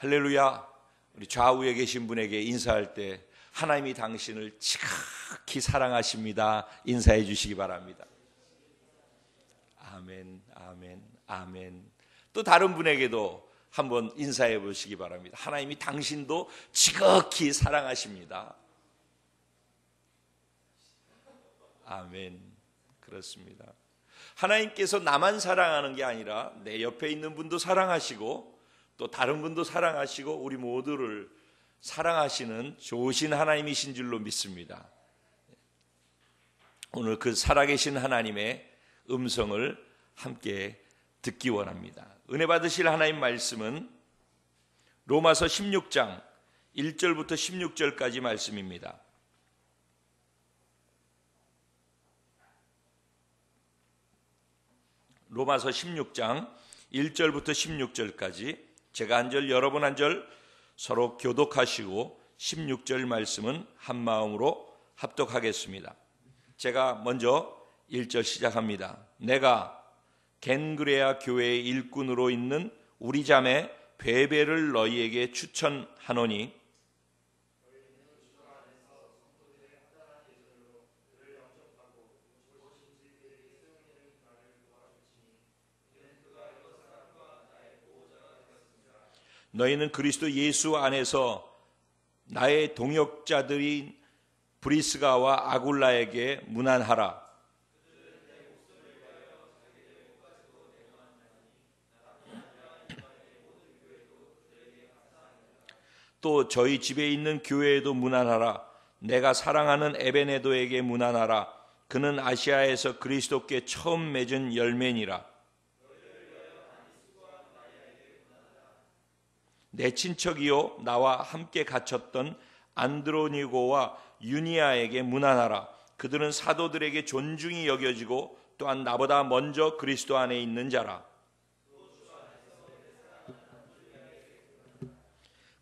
할렐루야. 우리 좌우에 계신 분에게 인사할 때 하나님이 당신을 지극히 사랑하십니다. 인사해 주시기 바랍니다. 아멘, 아멘, 아멘. 또 다른 분에게도 한번 인사해 보시기 바랍니다. 하나님이 당신도 지극히 사랑하십니다. 아멘. 그렇습니다. 하나님께서 나만 사랑하는 게 아니라 내 옆에 있는 분도 사랑하시고 또 다른 분도 사랑하시고 우리 모두를 사랑하시는 좋으신 하나님이신 줄로 믿습니다. 오늘 그 살아계신 하나님의 음성을 함께 듣기 원합니다. 은혜 받으실 하나님 말씀은 로마서 16장 1절부터 16절까지 말씀입니다. 로마서 16장 1절부터 16절까지 제가 한 절 여러분 한 절 서로 교독하시고 16절 말씀은 한마음으로 합독하겠습니다. 제가 먼저 1절 시작합니다. 내가 겐그레아 교회의 일꾼으로 있는 우리 자매 베베를 너희에게 추천하노니 너희는 그리스도 예수 안에서 나의 동역자들인 브리스가와 아굴라에게 문안하라. 또 저희 집에 있는 교회에도 문안하라. 내가 사랑하는 에베네도에게 문안하라. 그는 아시아에서 그리스도께 처음 맺은 열매니라. 내 친척이요 나와 함께 갇혔던 안드로니고와 유니아에게 문안하라. 그들은 사도들에게 존중이 여겨지고 또한 나보다 먼저 그리스도 안에 있는 자라.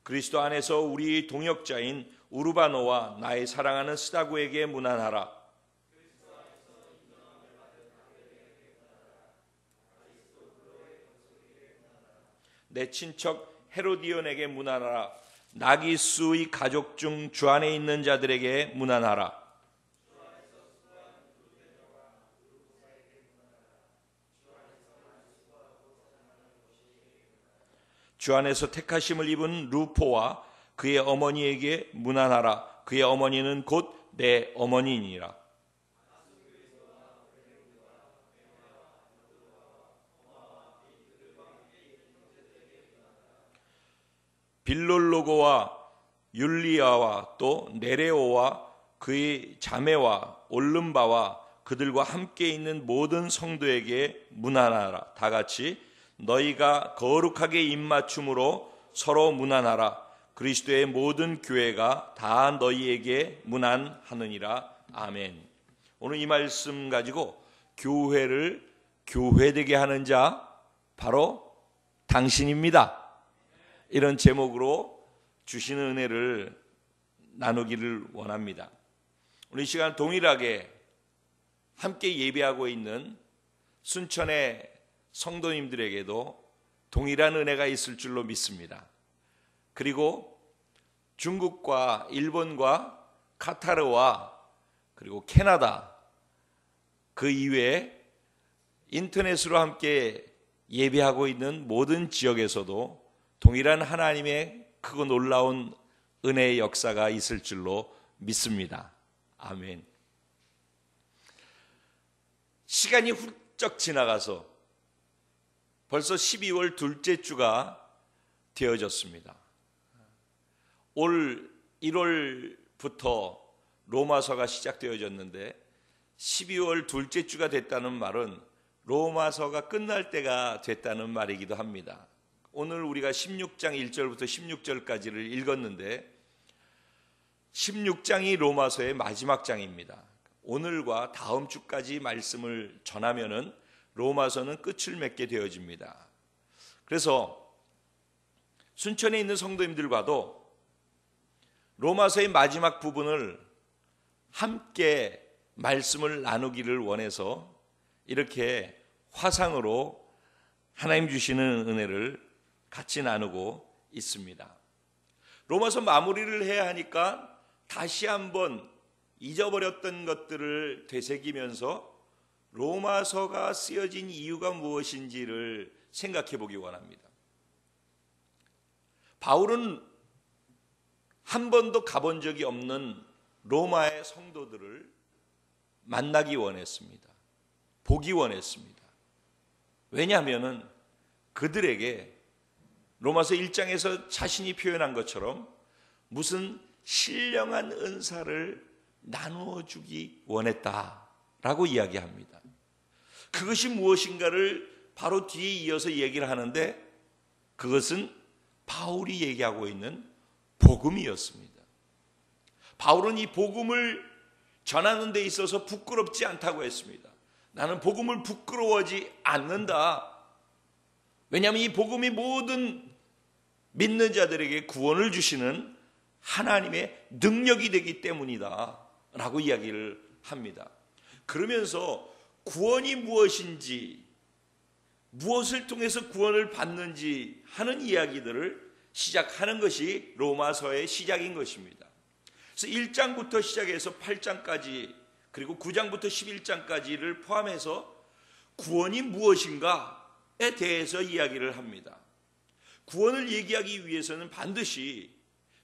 그리스도 안에서 우리 동역자인 우르바노와 나의 사랑하는 스다구에게 문안하라. 내 친척 헤로디온에게 문안하라. 나기수의 가족 중 주 안에 있는 자들에게 문안하라. 주 안에서 택하심을 입은 루포와 그의 어머니에게 문안하라. 그의 어머니는 곧 내 어머니니라. 빌롤로고와 율리아와 또 네레오와 그의 자매와 올름바와 그들과 함께 있는 모든 성도에게 문안하라. 다 같이 너희가 거룩하게 입맞춤으로 서로 문안하라. 그리스도의 모든 교회가 다 너희에게 문안하느니라. 아멘. 오늘 이 말씀 가지고 교회를 교회되게 하는 자 바로 당신입니다. 이런 제목으로 주시는 은혜를 나누기를 원합니다. 오늘 이 시간 동일하게 함께 예배하고 있는 순천의 성도님들에게도 동일한 은혜가 있을 줄로 믿습니다. 그리고 중국과 일본과 카타르와 그리고 캐나다 그 이외에 인터넷으로 함께 예배하고 있는 모든 지역에서도 동일한 하나님의 크고 놀라운 은혜의 역사가 있을 줄로 믿습니다. 아멘. 시간이 훌쩍 지나가서 벌써 12월 둘째 주가 되어졌습니다. 올 1월부터 로마서가 시작되어졌는데 12월 둘째 주가 됐다는 말은 로마서가 끝날 때가 됐다는 말이기도 합니다. 오늘 우리가 16장 1절부터 16절까지를 읽었는데 16장이 로마서의 마지막 장입니다. 오늘과 다음 주까지 말씀을 전하면은 로마서는 끝을 맺게 되어집니다. 그래서 순천에 있는 성도님들과도 로마서의 마지막 부분을 함께 말씀을 나누기를 원해서 이렇게 화상으로 하나님 주시는 은혜를 같이 나누고 있습니다. 로마서 마무리를 해야 하니까 다시 한번 잊어버렸던 것들을 되새기면서 로마서가 쓰여진 이유가 무엇인지를 생각해 보기 원합니다. 바울은 한 번도 가본 적이 없는 로마의 성도들을 만나기 원했습니다. 보기 원했습니다. 왜냐하면 그들에게 로마서 1장에서 자신이 표현한 것처럼 무슨 신령한 은사를 나누어 주기 원했다라고 이야기합니다. 그것이 무엇인가를 바로 뒤에 이어서 얘기를 하는데 그것은 바울이 얘기하고 있는 복음이었습니다. 바울은 이 복음을 전하는 데 있어서 부끄럽지 않다고 했습니다. 나는 복음을 부끄러워하지 않는다. 왜냐하면 이 복음이 모든 믿는 자들에게 구원을 주시는 하나님의 능력이 되기 때문이다 라고 이야기를 합니다. 그러면서 구원이 무엇인지, 무엇을 통해서 구원을 받는지 하는 이야기들을 시작하는 것이 로마서의 시작인 것입니다. 그래서 1장부터 시작해서 8장까지 그리고 9장부터 11장까지를 포함해서 구원이 무엇인가에 대해서 이야기를 합니다. 구원을 얘기하기 위해서는 반드시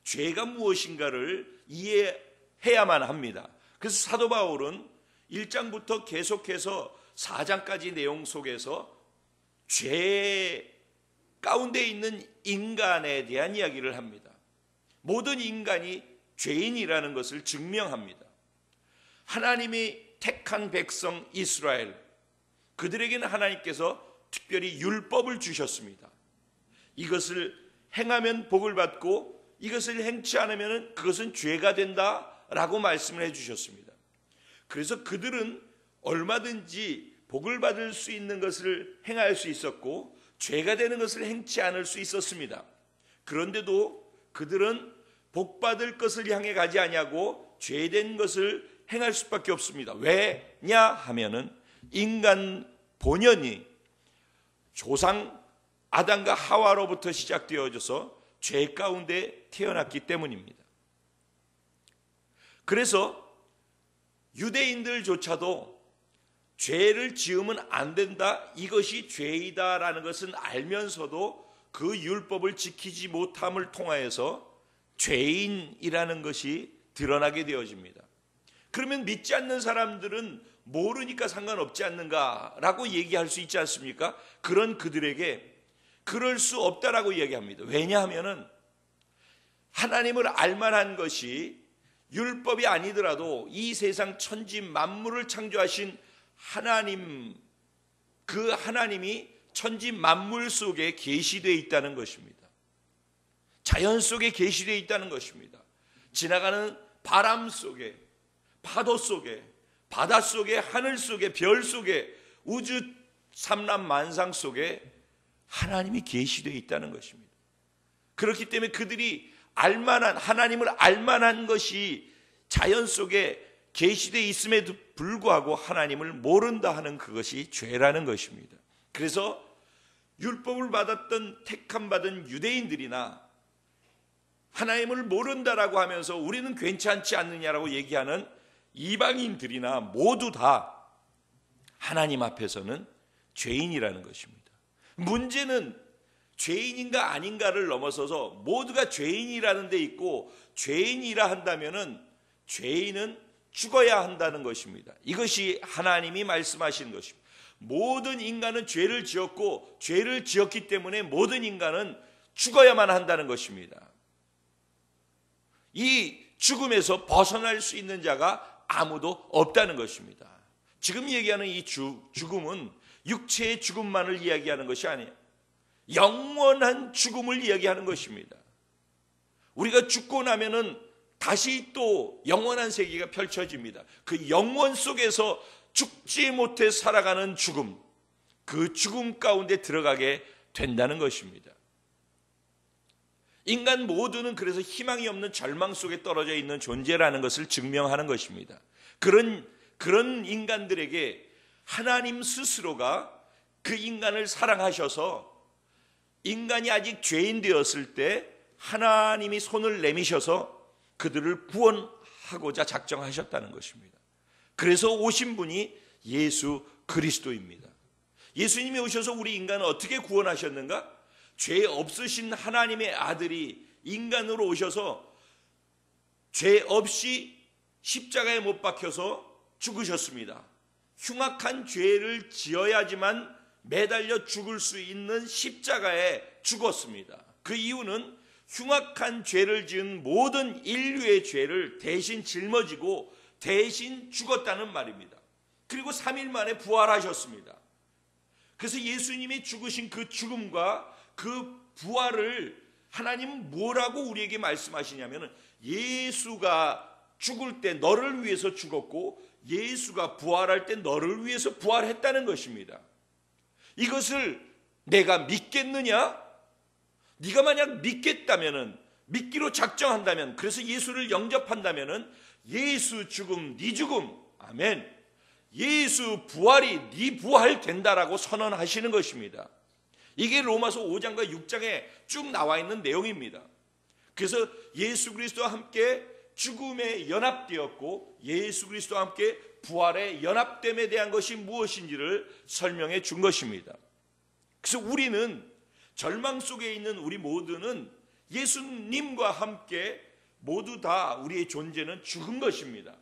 죄가 무엇인가를 이해해야만 합니다. 그래서 사도 바울은 1장부터 계속해서 4장까지 내용 속에서 죄 가운데 있는 인간에 대한 이야기를 합니다. 모든 인간이 죄인이라는 것을 증명합니다. 하나님이 택한 백성 이스라엘, 그들에게는 하나님께서 특별히 율법을 주셨습니다. 이것을 행하면 복을 받고 이것을 행치 않으면 그것은 죄가 된다라고 말씀을 해주셨습니다. 그래서 그들은 얼마든지 복을 받을 수 있는 것을 행할 수 있었고 죄가 되는 것을 행치 않을 수 있었습니다. 그런데도 그들은 복 받을 것을 향해 가지 아니하고 죄된 것을 행할 수밖에 없습니다. 왜냐 하면은 인간 본연이 조상 아담과 하와로부터 시작되어져서 죄 가운데 태어났기 때문입니다. 그래서 유대인들조차도 죄를 지으면 안 된다, 이것이 죄이다라는 것은 알면서도 그 율법을 지키지 못함을 통하여서 죄인이라는 것이 드러나게 되어집니다. 그러면 믿지 않는 사람들은 모르니까 상관없지 않는가라고 얘기할 수 있지 않습니까? 그런 그들에게 그럴 수 없다라고 얘기합니다. 왜냐하면 하나님을 알만한 것이 율법이 아니더라도 이 세상 천지 만물을 창조하신 하나님, 그 하나님이 천지 만물 속에 계시되어 있다는 것입니다. 자연 속에 계시되어 있다는 것입니다. 지나가는 바람 속에, 파도 속에, 바다 속에, 하늘 속에, 별 속에, 우주 삼람만상 속에 하나님이 계시되어 있다는 것입니다. 그렇기 때문에 그들이 알만한, 하나님을 알만한 것이 자연 속에 계시되어 있음에도 불구하고 하나님을 모른다 하는 그것이 죄라는 것입니다. 그래서 율법을 받았던 택함 받은 유대인들이나 하나님을 모른다라고 하면서 우리는 괜찮지 않느냐라고 얘기하는 이방인들이나 모두 다 하나님 앞에서는 죄인이라는 것입니다. 문제는 죄인인가 아닌가를 넘어서서 모두가 죄인이라는 데 있고, 죄인이라 한다면은 죄인은 죽어야 한다는 것입니다. 이것이 하나님이 말씀하시는 것입니다. 모든 인간은 죄를 지었고 죄를 지었기 때문에 모든 인간은 죽어야만 한다는 것입니다. 이 죽음에서 벗어날 수 있는 자가 아무도 없다는 것입니다. 지금 얘기하는 이 죽음은 육체의 죽음만을 이야기하는 것이 아니에요. 영원한 죽음을 이야기하는 것입니다. 우리가 죽고 나면은 다시 또 영원한 세계가 펼쳐집니다. 그 영원 속에서 죽지 못해 살아가는 죽음, 그 죽음 가운데 들어가게 된다는 것입니다. 인간 모두는 그래서 희망이 없는 절망 속에 떨어져 있는 존재라는 것을 증명하는 것입니다. 그런 인간들에게 하나님 스스로가 그 인간을 사랑하셔서 인간이 아직 죄인 되었을 때 하나님이 손을 내미셔서 그들을 구원하고자 작정하셨다는 것입니다. 그래서 오신 분이 예수 그리스도입니다. 예수님이 오셔서 우리 인간을 어떻게 구원하셨는가? 죄 없으신 하나님의 아들이 인간으로 오셔서 죄 없이 십자가에 못 박혀서 죽으셨습니다. 흉악한 죄를 지어야지만 매달려 죽을 수 있는 십자가에 죽었습니다. 그 이유는 흉악한 죄를 지은 모든 인류의 죄를 대신 짊어지고 대신 죽었다는 말입니다. 그리고 3일 만에 부활하셨습니다. 그래서 예수님이 죽으신 그 죽음과 그 부활을 하나님은 뭐라고 우리에게 말씀하시냐면, 예수가 죽을 때 너를 위해서 죽었고 예수가 부활할 때 너를 위해서 부활했다는 것입니다. 이것을 내가 믿겠느냐? 네가 만약 믿겠다면은, 믿기로 작정한다면, 그래서 예수를 영접한다면은 예수 죽음 네 죽음, 아멘, 예수 부활이 네 부활 된다라고 선언하시는 것입니다. 이게 로마서 5장과 6장에 쭉 나와 있는 내용입니다. 그래서 예수 그리스도와 함께 죽음에 연합되었고 예수 그리스도와 함께 부활에 연합됨에 대한 것이 무엇인지를 설명해 준 것입니다. 그래서 우리는, 절망 속에 있는 우리 모두는 예수님과 함께 모두 다 우리의 존재는 죽은 것입니다.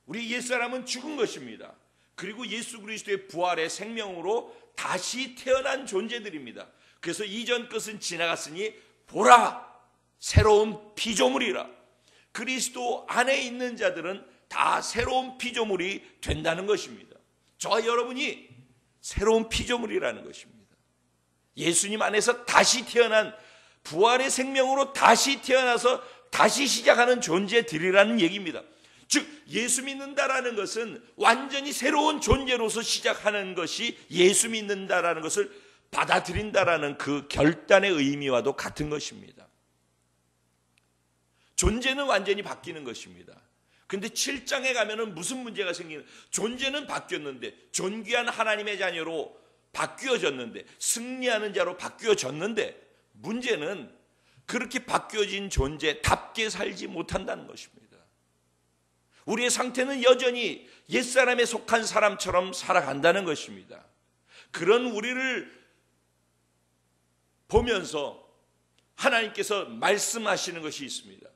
우리 옛사람은 죽은 것입니다. 그리고 예수 그리스도의 부활의 생명으로 다시 태어난 존재들입니다. 그래서 이전 것은 지나갔으니 보라, 새로운 피조물이라. 그리스도 안에 있는 자들은 다 새로운 피조물이 된다는 것입니다. 저와 여러분이 새로운 피조물이라는 것입니다. 예수님 안에서 다시 태어난, 부활의 생명으로 다시 태어나서 다시 시작하는 존재들이라는 얘기입니다. 즉 예수 믿는다라는 것은 완전히 새로운 존재로서 시작하는 것이 예수 믿는다라는 것을 받아들인다라는 그 결단의 의미와도 같은 것입니다. 존재는 완전히 바뀌는 것입니다. 근데 7장에 가면은 무슨 문제가 생기는, 존재는 바뀌었는데, 존귀한 하나님의 자녀로 바뀌어졌는데, 승리하는 자로 바뀌어졌는데, 문제는 그렇게 바뀌어진 존재답게 살지 못한다는 것입니다. 우리의 상태는 여전히 옛사람에 속한 사람처럼 살아간다는 것입니다. 그런 우리를 보면서 하나님께서 말씀하시는 것이 있습니다.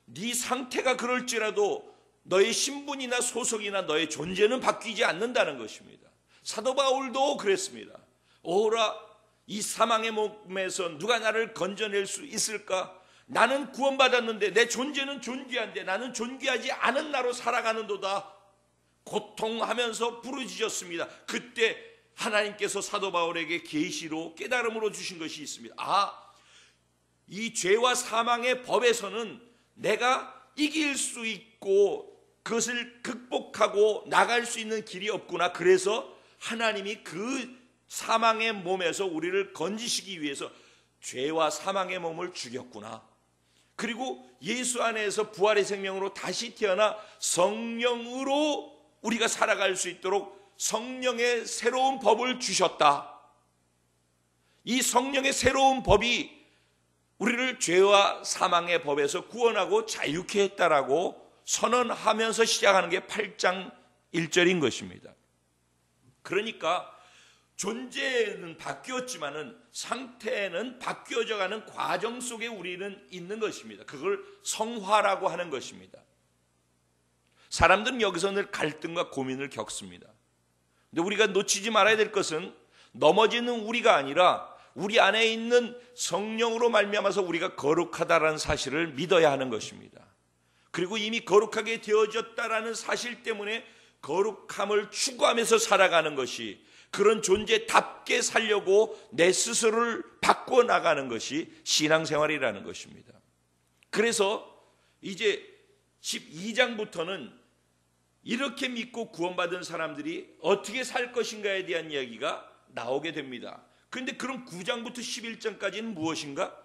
네 상태가 그럴지라도 너의 신분이나 소속이나 너의 존재는 바뀌지 않는다는 것입니다. 사도 바울도 그랬습니다. 오라, 이 사망의 몸에서 누가 나를 건져낼 수 있을까? 나는 구원받았는데 내 존재는 존귀한데 나는 존귀하지 않은 나로 살아가는도다. 고통하면서 부르짖었습니다. 그때 하나님께서 사도 바울에게 계시로 깨달음으로 주신 것이 있습니다. 이 죄와 사망의 법에서는 내가 이길 수 있고 그것을 극복하고 나갈 수 있는 길이 없구나. 그래서 하나님이 그 사망의 몸에서 우리를 건지시기 위해서 죄와 사망의 몸을 죽였구나. 그리고 예수 안에서 부활의 생명으로 다시 태어나 성령으로 우리가 살아갈 수 있도록 성령의 새로운 법을 주셨다. 이 성령의 새로운 법이 우리를 죄와 사망의 법에서 구원하고 자유케 했다라고 선언하면서 시작하는 게 8장 1절인 것입니다. 그러니까 존재는 바뀌었지만은 상태는 바뀌어져가는 과정 속에 우리는 있는 것입니다. 그걸 성화라고 하는 것입니다. 사람들은 여기서 늘 갈등과 고민을 겪습니다. 근데 우리가 놓치지 말아야 될 것은 넘어지는 우리가 아니라 우리 안에 있는 성령으로 말미암아서 우리가 거룩하다라는 사실을 믿어야 하는 것입니다. 그리고 이미 거룩하게 되어졌다라는 사실 때문에 거룩함을 추구하면서 살아가는 것이, 그런 존재답게 살려고 내 스스로를 바꿔나가는 것이 신앙생활이라는 것입니다. 그래서 이제 12장부터는 이렇게 믿고 구원받은 사람들이 어떻게 살 것인가에 대한 이야기가 나오게 됩니다. 그런데 그럼 9장부터 11장까지는 무엇인가?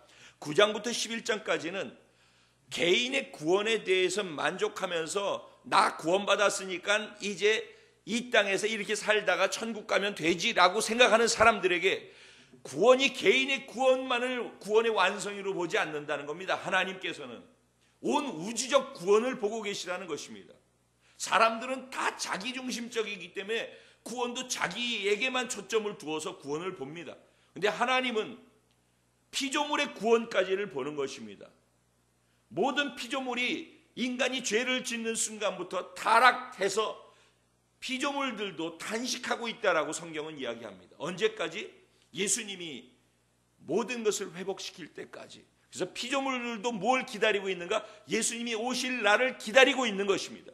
9장부터 11장까지는 개인의 구원에 대해서 만족하면서 나 구원받았으니까 이제 이 땅에서 이렇게 살다가 천국 가면 되지라고 생각하는 사람들에게 구원이 개인의 구원만을 구원의 완성으로 보지 않는다는 겁니다. 하나님께서는 온 우주적 구원을 보고 계시다는 것입니다. 사람들은 다 자기중심적이기 때문에 구원도 자기에게만 초점을 두어서 구원을 봅니다. 그런데 하나님은 피조물의 구원까지를 보는 것입니다. 모든 피조물이 인간이 죄를 짓는 순간부터 타락해서 피조물들도 탄식하고 있다라고 성경은 이야기합니다. 언제까지? 예수님이 모든 것을 회복시킬 때까지. 그래서 피조물들도 뭘 기다리고 있는가? 예수님이 오실 날을 기다리고 있는 것입니다.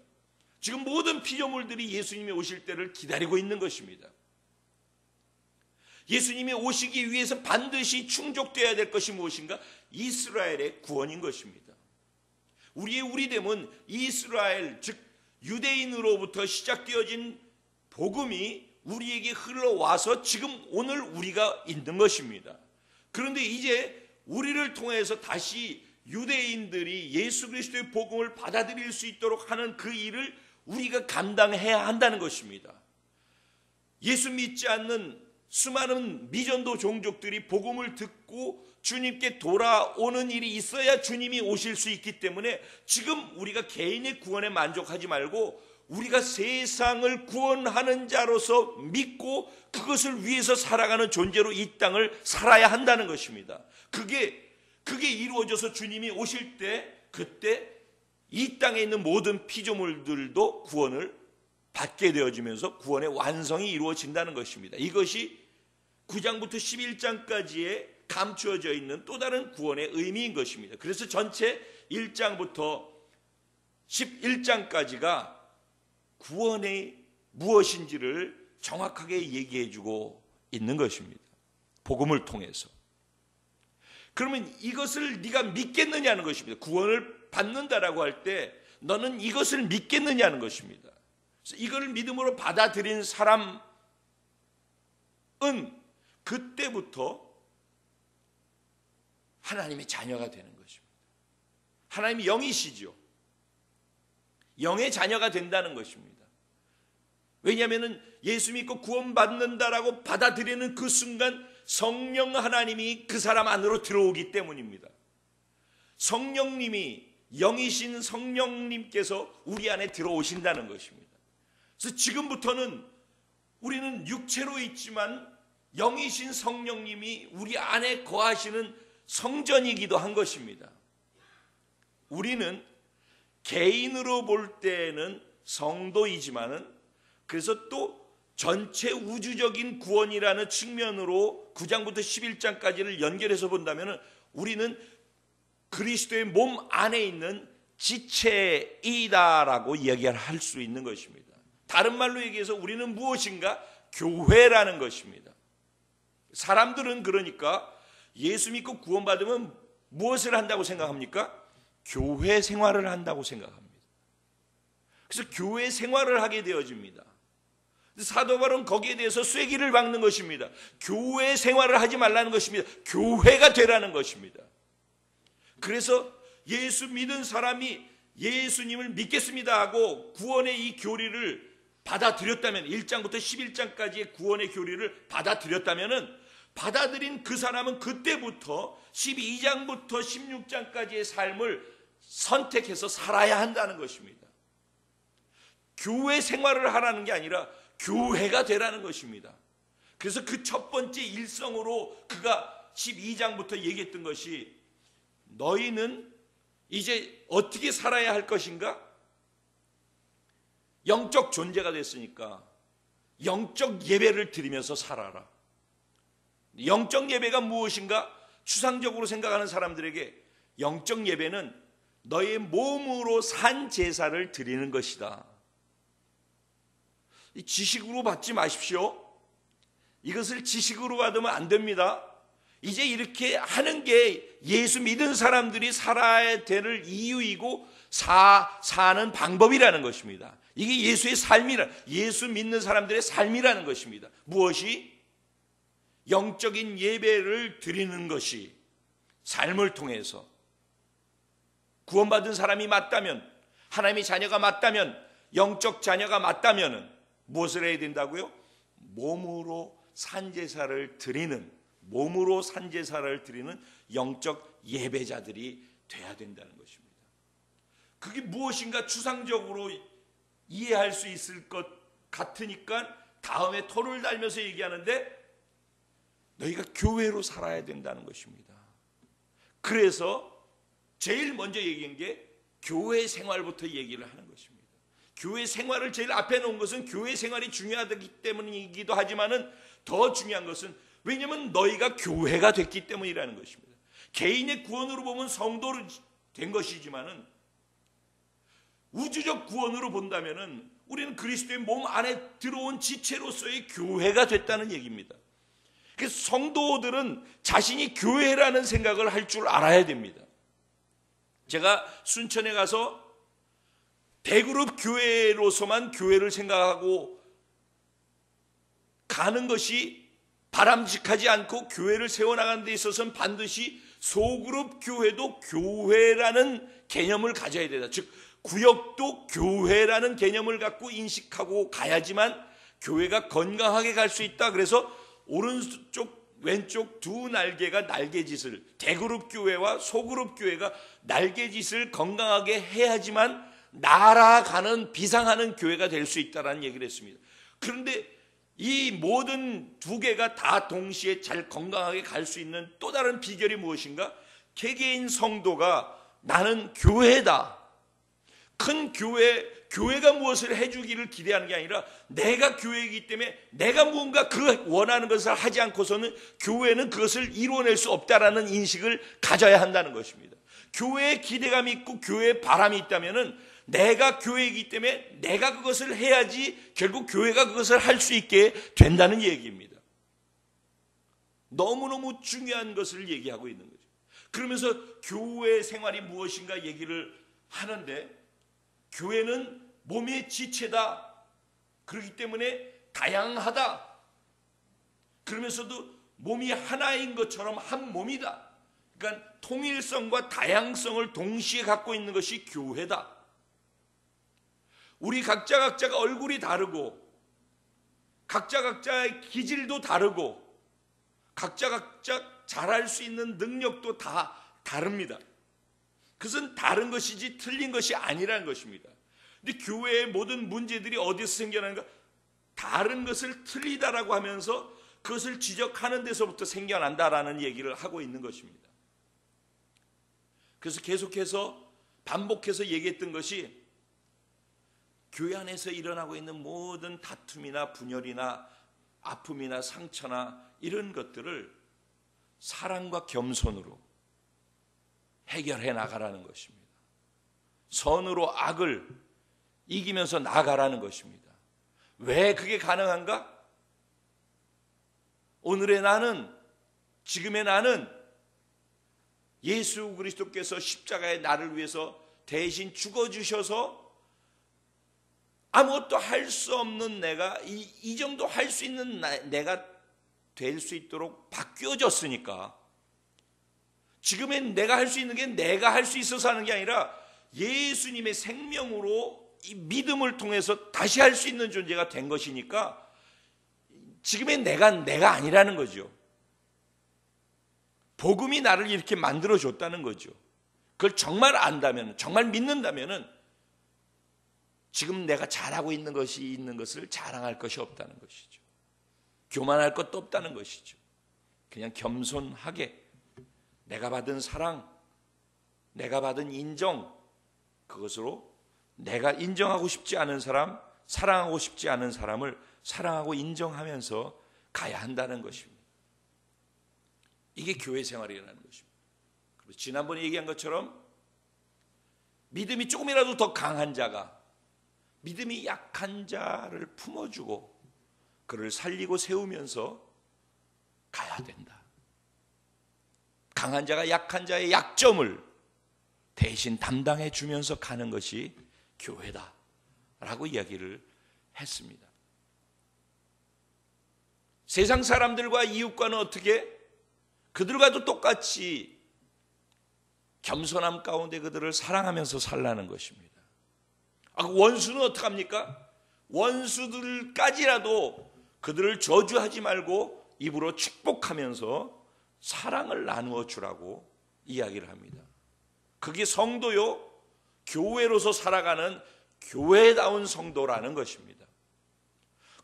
지금 모든 피조물들이 예수님이 오실 때를 기다리고 있는 것입니다. 예수님이 오시기 위해서 반드시 충족되어야 될 것이 무엇인가? 이스라엘의 구원인 것입니다. 우리의 우리됨은 이스라엘, 즉 유대인으로부터 시작되어진 복음이 우리에게 흘러와서 지금 오늘 우리가 있는 것입니다. 그런데 이제 우리를 통해서 다시 유대인들이 예수 그리스도의 복음을 받아들일 수 있도록 하는 그 일을 우리가 감당해야 한다는 것입니다. 예수 믿지 않는 수많은 미전도 종족들이 복음을 듣고 주님께 돌아오는 일이 있어야 주님이 오실 수 있기 때문에 지금 우리가 개인의 구원에 만족하지 말고 우리가 세상을 구원하는 자로서 믿고 그것을 위해서 살아가는 존재로 이 땅을 살아야 한다는 것입니다. 그게 이루어져서 주님이 오실 때 그때 이 땅에 있는 모든 피조물들도 구원을 받게 되어지면서 구원의 완성이 이루어진다는 것입니다. 이것이 9장부터 11장까지에 감추어져 있는 또 다른 구원의 의미인 것입니다. 그래서 전체 1장부터 11장까지가 구원이 무엇인지를 정확하게 얘기해주고 있는 것입니다. 복음을 통해서. 그러면 이것을 네가 믿겠느냐는 것입니다. 구원을 받는다라고 할 때 너는 이것을 믿겠느냐는 것입니다. 그래서 이걸 믿음으로 받아들인 사람은 그때부터 하나님의 자녀가 되는 것입니다. 하나님이 영이시죠. 영의 자녀가 된다는 것입니다. 왜냐하면 예수 믿고 구원받는다라고 받아들이는 그 순간 성령 하나님이 그 사람 안으로 들어오기 때문입니다. 성령님이 영이신 성령님께서 우리 안에 들어오신다는 것입니다. 그래서 지금부터는 우리는 육체로 있지만 영이신 성령님이 우리 안에 거하시는 성전이기도 한 것입니다. 우리는 개인으로 볼 때는 성도이지만은 그래서 또 전체 우주적인 구원이라는 측면으로 9장부터 11장까지를 연결해서 본다면 우리는 그리스도의 몸 안에 있는 지체이다라고 이야기를 할 수 있는 것입니다. 다른 말로 얘기해서 우리는 무엇인가? 교회라는 것입니다. 사람들은 그러니까 예수 믿고 구원받으면 무엇을 한다고 생각합니까? 교회 생활을 한다고 생각합니다. 그래서 교회 생활을 하게 되어집니다. 사도 바울은 거기에 대해서 쐐기를 박는 것입니다. 교회 생활을 하지 말라는 것입니다. 교회가 되라는 것입니다. 그래서 예수 믿은 사람이 예수님을 믿겠습니다 하고 구원의 이 교리를 받아들였다면 1장부터 11장까지의 구원의 교리를 받아들였다면 받아들인 그 사람은 그때부터 12장부터 16장까지의 삶을 선택해서 살아야 한다는 것입니다. 교회 생활을 하라는 게 아니라 교회가 되라는 것입니다. 그래서 그 첫 번째 일성으로 그가 12장부터 얘기했던 것이 너희는 이제 어떻게 살아야 할 것인가? 영적 존재가 됐으니까 영적 예배를 드리면서 살아라. 영적 예배가 무엇인가? 추상적으로 생각하는 사람들에게 영적 예배는 너의 몸으로 산 제사를 드리는 것이다. 지식으로 받지 마십시오. 이것을 지식으로 받으면 안 됩니다. 이제 이렇게 하는 게 예수 믿은 사람들이 살아야 될 이유이고 사는 방법이라는 것입니다. 이게 예수의 삶이라, 예수 믿는 사람들의 삶이라는 것입니다. 무엇이? 영적인 예배를 드리는 것이 삶을 통해서 구원받은 사람이 맞다면, 하나님의 자녀가 맞다면, 영적 자녀가 맞다면 무엇을 해야 된다고요? 몸으로 산제사를 드리는, 몸으로 산제사를 드리는 영적 예배자들이 돼야 된다는 것입니다. 그게 무엇인가 추상적으로 이해할 수 있을 것 같으니까 다음에 토를 달면서 얘기하는데 너희가 교회로 살아야 된다는 것입니다. 그래서 제일 먼저 얘기한 게 교회 생활부터 얘기를 하는 것입니다. 교회 생활을 제일 앞에 놓은 것은 교회 생활이 중요하기 때문이기도 하지만은 더 중요한 것은 왜냐하면 너희가 교회가 됐기 때문이라는 것입니다. 개인의 구원으로 보면 성도로 된 것이지만은 우주적 구원으로 본다면은 우리는 그리스도의 몸 안에 들어온 지체로서의 교회가 됐다는 얘기입니다. 그래서 성도들은 자신이 교회라는 생각을 할 줄 알아야 됩니다. 제가 순천에 가서 대그룹 교회로서만 교회를 생각하고 가는 것이 바람직하지 않고 교회를 세워나가는 데 있어서는 반드시 소그룹 교회도 교회라는 개념을 가져야 되다. 즉 구역도 교회라는 개념을 갖고 인식하고 가야지만 교회가 건강하게 갈 수 있다. 그래서 오른쪽 왼쪽 두 날개가 날개짓을, 대그룹 교회와 소그룹 교회가 날개짓을 건강하게 해야지만 날아가는 비상하는 교회가 될 수 있다는 얘기를 했습니다. 그런데 이 모든 두 개가 다 동시에 잘 건강하게 갈 수 있는 또 다른 비결이 무엇인가? 개개인 성도가 나는 교회다. 큰 교회가 무엇을 해주기를 기대하는 게 아니라 내가 교회이기 때문에 내가 무언가 그 원하는 것을 하지 않고서는 교회는 그것을 이루어낼 수 없다라는 인식을 가져야 한다는 것입니다. 교회에 기대감이 있고 교회에 바람이 있다면은 내가 교회이기 때문에 내가 그것을 해야지 결국 교회가 그것을 할 수 있게 된다는 얘기입니다. 너무너무 중요한 것을 얘기하고 있는 거죠. 그러면서 교회 생활이 무엇인가 얘기를 하는데 교회는 몸의 지체다. 그렇기 때문에 다양하다. 그러면서도 몸이 하나인 것처럼 한 몸이다. 그러니까 통일성과 다양성을 동시에 갖고 있는 것이 교회다. 우리 각자가 얼굴이 다르고 각자의 기질도 다르고 각자 잘할 수 있는 능력도 다 다릅니다. 그것은 다른 것이지 틀린 것이 아니라는 것입니다. 근데 교회의 모든 문제들이 어디서 생겨나는가? 다른 것을 틀리다라고 하면서 그것을 지적하는 데서부터 생겨난다라는 얘기를 하고 있는 것입니다. 그래서 계속해서 반복해서 얘기했던 것이 교회 안에서 일어나고 있는 모든 다툼이나 분열이나 아픔이나 상처나 이런 것들을 사랑과 겸손으로 해결해 나가라는 것입니다. 선으로 악을 이기면서 나가라는 것입니다. 왜 그게 가능한가? 오늘의 나는, 지금의 나는 예수 그리스도께서 십자가에 나를 위해서 대신 죽어주셔서 아무것도 할 수 없는 내가 이 정도 할 수 있는 내가 될 수 있도록 바뀌어졌으니까 지금의 내가 할 수 있는 게 내가 할 수 있어서 하는 게 아니라 예수님의 생명으로 이 믿음을 통해서 다시 할 수 있는 존재가 된 것이니까 지금의 내가 아니라는 거죠. 복음이 나를 이렇게 만들어줬다는 거죠. 그걸 정말 안다면, 정말 믿는다면 지금 내가 잘하고 있는 것을 자랑할 것이 없다는 것이죠. 교만할 것도 없다는 것이죠. 그냥 겸손하게 내가 받은 사랑, 내가 받은 인정, 그것으로 내가 인정하고 싶지 않은 사람, 사랑하고 싶지 않은 사람을 사랑하고 인정하면서 가야 한다는 것입니다. 이게 교회 생활이라는 것입니다. 그리고 지난번에 얘기한 것처럼 믿음이 조금이라도 더 강한 자가 믿음이 약한 자를 품어주고 그를 살리고 세우면서 가야 된다. 강한 자가 약한 자의 약점을 대신 담당해 주면서 가는 것이 교회다 라고 이야기를 했습니다. 세상 사람들과 이웃과는 어떻게? 그들과도 똑같이 겸손함 가운데 그들을 사랑하면서 살라는 것입니다. 원수는 어떡합니까? 원수들까지라도 그들을 저주하지 말고 입으로 축복하면서 사랑을 나누어 주라고 이야기를 합니다. 그게 성도요, 교회로서 살아가는 교회다운 성도라는 것입니다.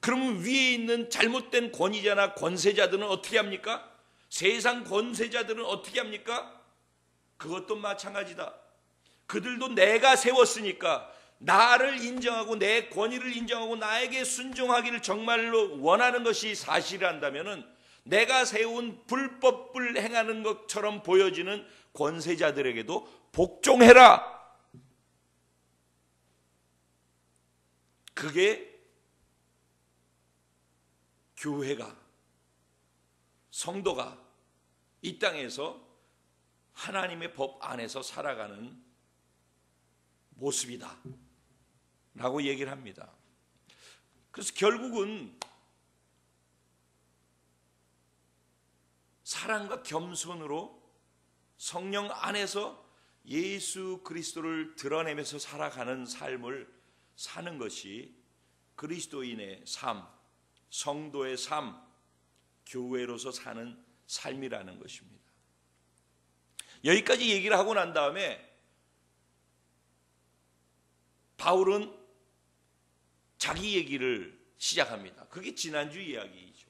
그러면 위에 있는 잘못된 권위자나 권세자들은 어떻게 합니까? 세상 권세자들은 어떻게 합니까? 그것도 마찬가지다. 그들도 내가 세웠으니까 나를 인정하고 내 권위를 인정하고 나에게 순종하기를 정말로 원하는 것이 사실이란다면은 내가 세운 불법을 행하는 것처럼 보여지는 권세자들에게도 복종해라. 그게 교회가, 성도가 이 땅에서 하나님의 법 안에서 살아가는 모습이다 라고 얘기를 합니다. 그래서 결국은 사랑과 겸손으로 성령 안에서 예수 그리스도를 드러내면서 살아가는 삶을 사는 것이 그리스도인의 삶, 성도의 삶, 교회로서 사는 삶이라는 것입니다. 여기까지 얘기를 하고 난 다음에 바울은 자기 얘기를 시작합니다. 그게 지난주 이야기이죠.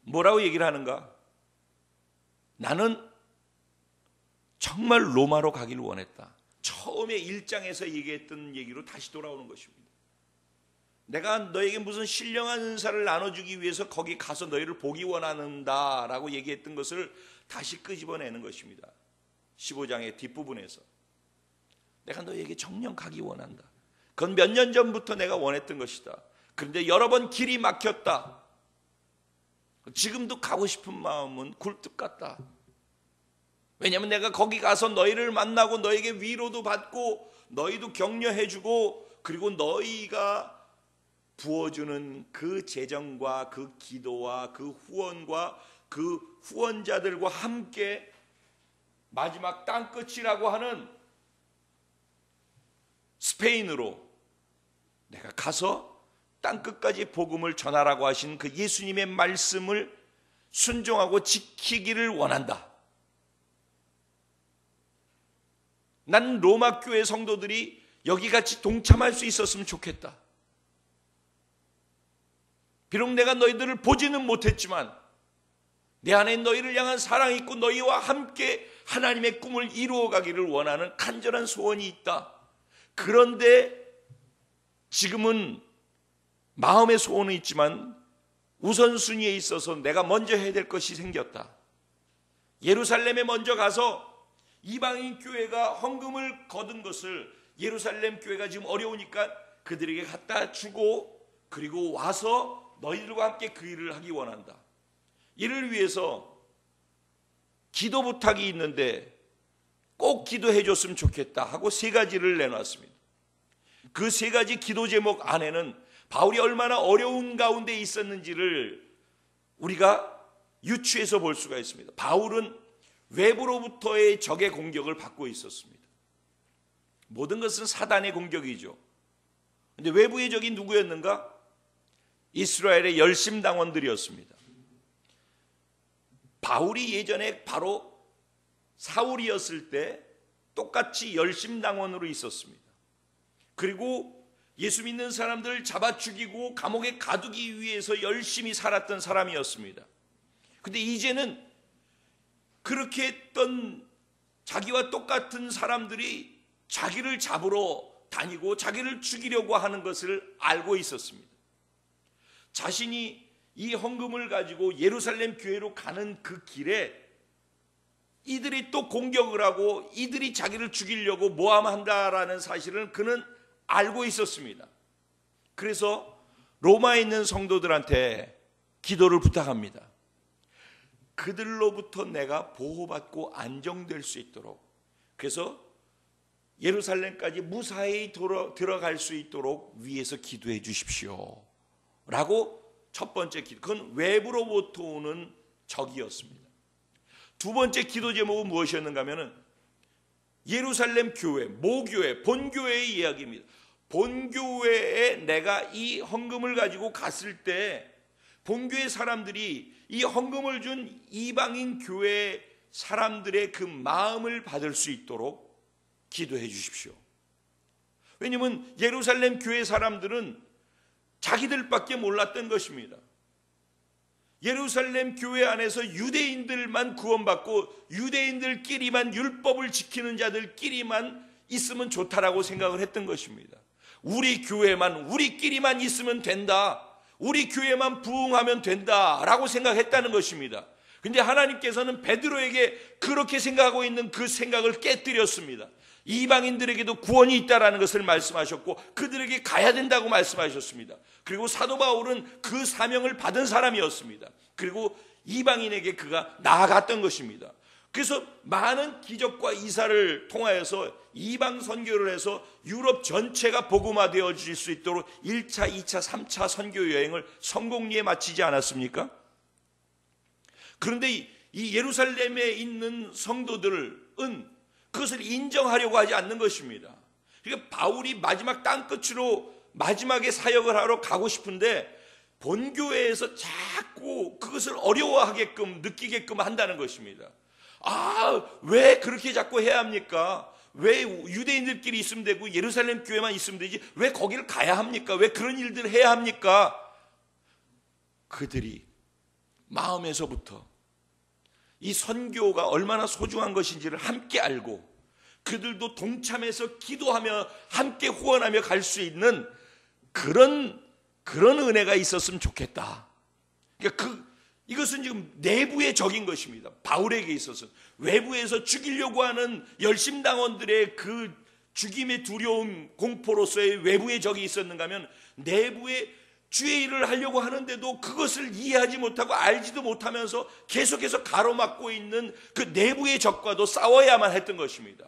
뭐라고 얘기를 하는가? 나는 정말 로마로 가기를 원했다. 처음에 1장에서 얘기했던 얘기로 다시 돌아오는 것입니다. 내가 너에게 무슨 신령한 은사를 나눠주기 위해서 거기 가서 너희를 보기 원한다 라고 얘기했던 것을 다시 끄집어내는 것입니다. 15장의 뒷부분에서 내가 너에게 정녕 가기 원한다. 그건 몇 년 전부터 내가 원했던 것이다. 그런데 여러 번 길이 막혔다. 지금도 가고 싶은 마음은 굴뚝 같다. 왜냐하면 내가 거기 가서 너희를 만나고 너에게 위로도 받고 너희도 격려해주고 그리고 너희가 부어주는 그 재정과 그 기도와 그 후원과 그 후원자들과 함께 마지막 땅끝이라고 하는 스페인으로 내가 가서 땅끝까지 복음을 전하라고 하신 그 예수님의 말씀을 순종하고 지키기를 원한다. 난 로마 교회 성도들이 여기 같이 동참할 수 있었으면 좋겠다. 비록 내가 너희들을 보지는 못했지만 내 안에 너희를 향한 사랑이 있고 너희와 함께 하나님의 꿈을 이루어가기를 원하는 간절한 소원이 있다. 그런데 지금은 마음의 소원은 있지만 우선순위에 있어서 내가 먼저 해야 될 것이 생겼다. 예루살렘에 먼저 가서 이방인 교회가 헌금을 거둔 것을 예루살렘 교회가 지금 어려우니까 그들에게 갖다 주고 그리고 와서 너희들과 함께 그 일을 하기 원한다. 이를 위해서 기도 부탁이 있는데 꼭 기도해 줬으면 좋겠다 하고 3가지를 내놨습니다. 그 3가지 기도 제목 안에는 바울이 얼마나 어려운 가운데 있었는지를 우리가 유추해서 볼 수가 있습니다. 바울은 외부로부터의 적의 공격을 받고 있었습니다. 모든 것은 사단의 공격이죠. 그런데 외부의 적이 누구였는가? 이스라엘의 열심당원들이었습니다. 바울이 예전에 바로 사울이었을 때 똑같이 열심당원으로 있었습니다. 그리고 예수 믿는 사람들을 잡아 죽이고 감옥에 가두기 위해서 열심히 살았던 사람이었습니다. 그런데 이제는 그렇게 했던 자기와 똑같은 사람들이 자기를 잡으러 다니고 자기를 죽이려고 하는 것을 알고 있었습니다. 자신이 이 헌금을 가지고 예루살렘 교회로 가는 그 길에 이들이 또 공격을 하고 이들이 자기를 죽이려고 모함한다라는 사실을 그는 알고 있었습니다. 그래서 로마에 있는 성도들한테 기도를 부탁합니다. 그들로부터 내가 보호받고 안정될 수 있도록, 그래서 예루살렘까지 무사히 들어갈 수 있도록 위에서 기도해 주십시오 라고 첫 번째 기도, 그건 외부로부터 오는 적이었습니다. 두 번째 기도 제목은 무엇이었는가 하면은 예루살렘 교회, 모교회, 본교회의 이야기입니다. 본교회에 내가 이 헌금을 가지고 갔을 때 본교회 사람들이 이 헌금을 준 이방인 교회 사람들의 그 마음을 받을 수 있도록 기도해 주십시오. 왜냐하면 예루살렘 교회 사람들은 자기들밖에 몰랐던 것입니다. 예루살렘 교회 안에서 유대인들만 구원받고 유대인들끼리만 율법을 지키는 자들끼리만 있으면 좋다라고 생각을 했던 것입니다. 우리 교회만, 우리끼리만 있으면 된다, 우리 교회만 부흥하면 된다라고 생각했다는 것입니다. 근데 하나님께서는 베드로에게 그렇게 생각하고 있는 그 생각을 깨뜨렸습니다. 이방인들에게도 구원이 있다라는 것을 말씀하셨고 그들에게 가야 된다고 말씀하셨습니다. 그리고 사도 바울은 그 사명을 받은 사람이었습니다. 그리고 이방인에게 그가 나아갔던 것입니다. 그래서 많은 기적과 이사를 통하여서 이방 선교를 해서 유럽 전체가 복음화되어질 수 있도록 1차, 2차, 3차 선교 여행을 성공리에 마치지 않았습니까? 그런데 이 예루살렘에 있는 성도들은 그것을 인정하려고 하지 않는 것입니다. 그러니까 바울이 마지막 땅끝으로 마지막에 사역을 하러 가고 싶은데 본교회에서 자꾸 그것을 어려워하게끔 느끼게끔 한다는 것입니다. 왜 그렇게 자꾸 해야 합니까? 왜 유대인들끼리 있으면 되고 예루살렘 교회만 있으면 되지 왜 거기를 가야 합니까? 왜 그런 일들을 해야 합니까? 그들이 마음에서부터 이 선교가 얼마나 소중한 것인지를 함께 알고 그들도 동참해서 기도하며 함께 후원하며 갈 수 있는 그런 은혜가 있었으면 좋겠다. 그러니까 이것은 지금 내부의 적인 것입니다. 바울에게 있어서 외부에서 죽이려고 하는 열심당원들의 그 죽임의 두려움 공포로서의 외부의 적이 있었는가 하면 내부의 주의 일을 하려고 하는데도 그것을 이해하지 못하고 알지도 못하면서 계속해서 가로막고 있는 그 내부의 적과도 싸워야만 했던 것입니다.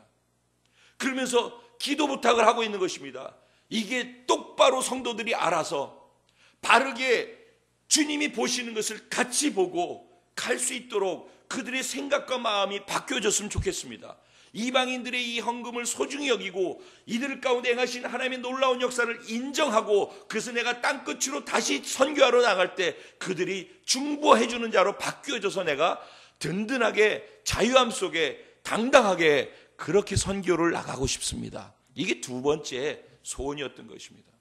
그러면서 기도 부탁을 하고 있는 것입니다. 이게 똑바로 성도들이 알아서 바르게 주님이 보시는 것을 같이 보고 갈 수 있도록 그들의 생각과 마음이 바뀌어졌으면 좋겠습니다. 이방인들의 이 헌금을 소중히 여기고 이들 가운데 행하신 하나님의 놀라운 역사를 인정하고 그래서 내가 땅끝으로 다시 선교하러 나갈 때 그들이 중보해 주는 자로 바뀌어져서 내가 든든하게 자유함 속에 당당하게 그렇게 선교를 나가고 싶습니다. 이게 두 번째 소원이었던 것입니다.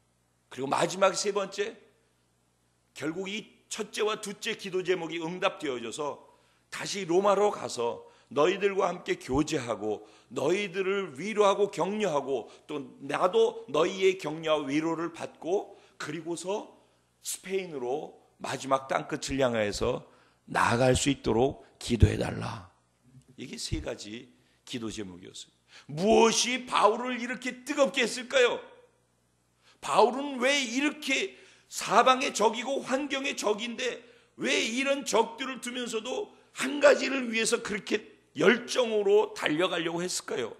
그리고 마지막 세 번째, 결국 이 첫째와 둘째 기도 제목이 응답되어져서 다시 로마로 가서 너희들과 함께 교제하고 너희들을 위로하고 격려하고 또 나도 너희의 격려와 위로를 받고 그리고서 스페인으로 마지막 땅끝을 향해서 나아갈 수 있도록 기도해달라. 이게 세 가지 기도 제목이었어요. 무엇이 바울을 이렇게 뜨겁게 했을까요? 바울은 왜 이렇게 사방의 적이고 환경의 적인데 왜 이런 적들을 두면서도 한 가지를 위해서 그렇게 열정으로 달려가려고 했을까요?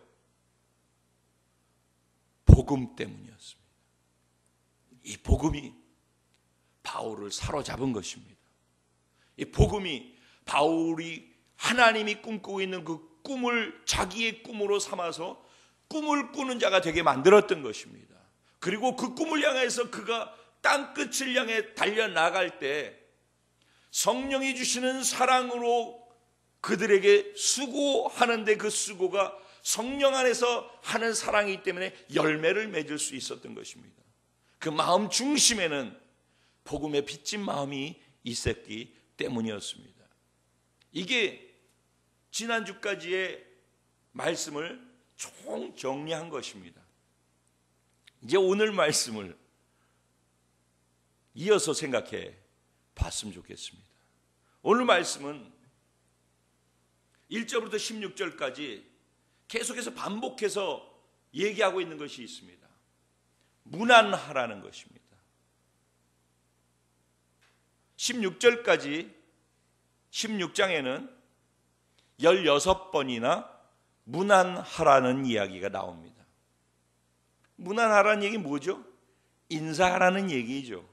복음 때문이었습니다. 이 복음이 바울을 사로잡은 것입니다. 이 복음이 바울이 하나님이 꿈꾸고 있는 그 꿈을 자기의 꿈으로 삼아서 꿈을 꾸는 자가 되게 만들었던 것입니다. 그리고 그 꿈을 향해서 그가 땅끝을 향해 달려나갈 때 성령이 주시는 사랑으로 그들에게 수고하는데 그 수고가 성령 안에서 하는 사랑이기 때문에 열매를 맺을 수 있었던 것입니다. 그 마음 중심에는 복음에 빚진 마음이 있었기 때문이었습니다. 이게 지난주까지의 말씀을 총정리한 것입니다. 이제 오늘 말씀을 이어서 생각해 봤으면 좋겠습니다. 오늘 말씀은 1절부터 16절까지 계속해서 반복해서 얘기하고 있는 것이 있습니다. 문안하라는 것입니다. 16절까지 16장에는 16번이나 문안하라는 이야기가 나옵니다. 문안하라는 얘기 뭐죠? 인사하라는 얘기죠.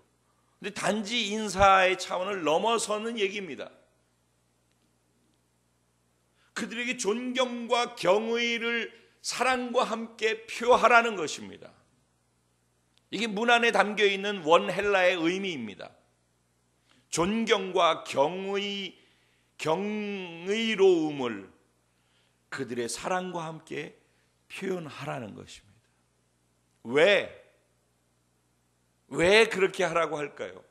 근데 단지 인사의 차원을 넘어서는 얘기입니다. 그들에게 존경과 경의를 사랑과 함께 표하라는 것입니다. 이게 문안에 담겨 있는 원헬라의 의미입니다. 존경과 경의로움을 그들의 사랑과 함께 표현하라는 것입니다. 왜 그렇게 하라고 할까요?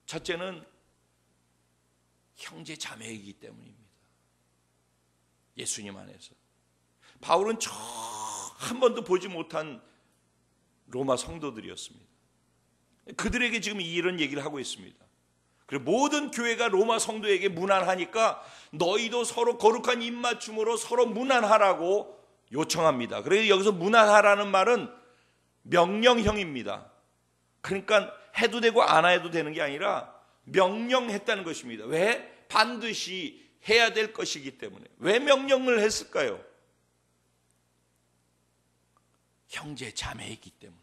첫째는 형제 자매이기 때문입니다. 예수님 안에서 바울은 한 번도 보지 못한 로마 성도들이었습니다. 그들에게 지금 이런 얘기를 하고 있습니다. 그리고 모든 교회가 로마 성도에게 문안하니까 너희도 서로 거룩한 입맞춤으로 서로 문안하라고 요청합니다. 그래서 여기서 문안하라는 말은 명령형입니다. 그러니까 해도 되고 안 해도 되는 게 아니라 명령했다는 것입니다. 왜? 반드시 해야 될 것이기 때문에. 왜 명령을 했을까요? 형제 자매이기 때문에.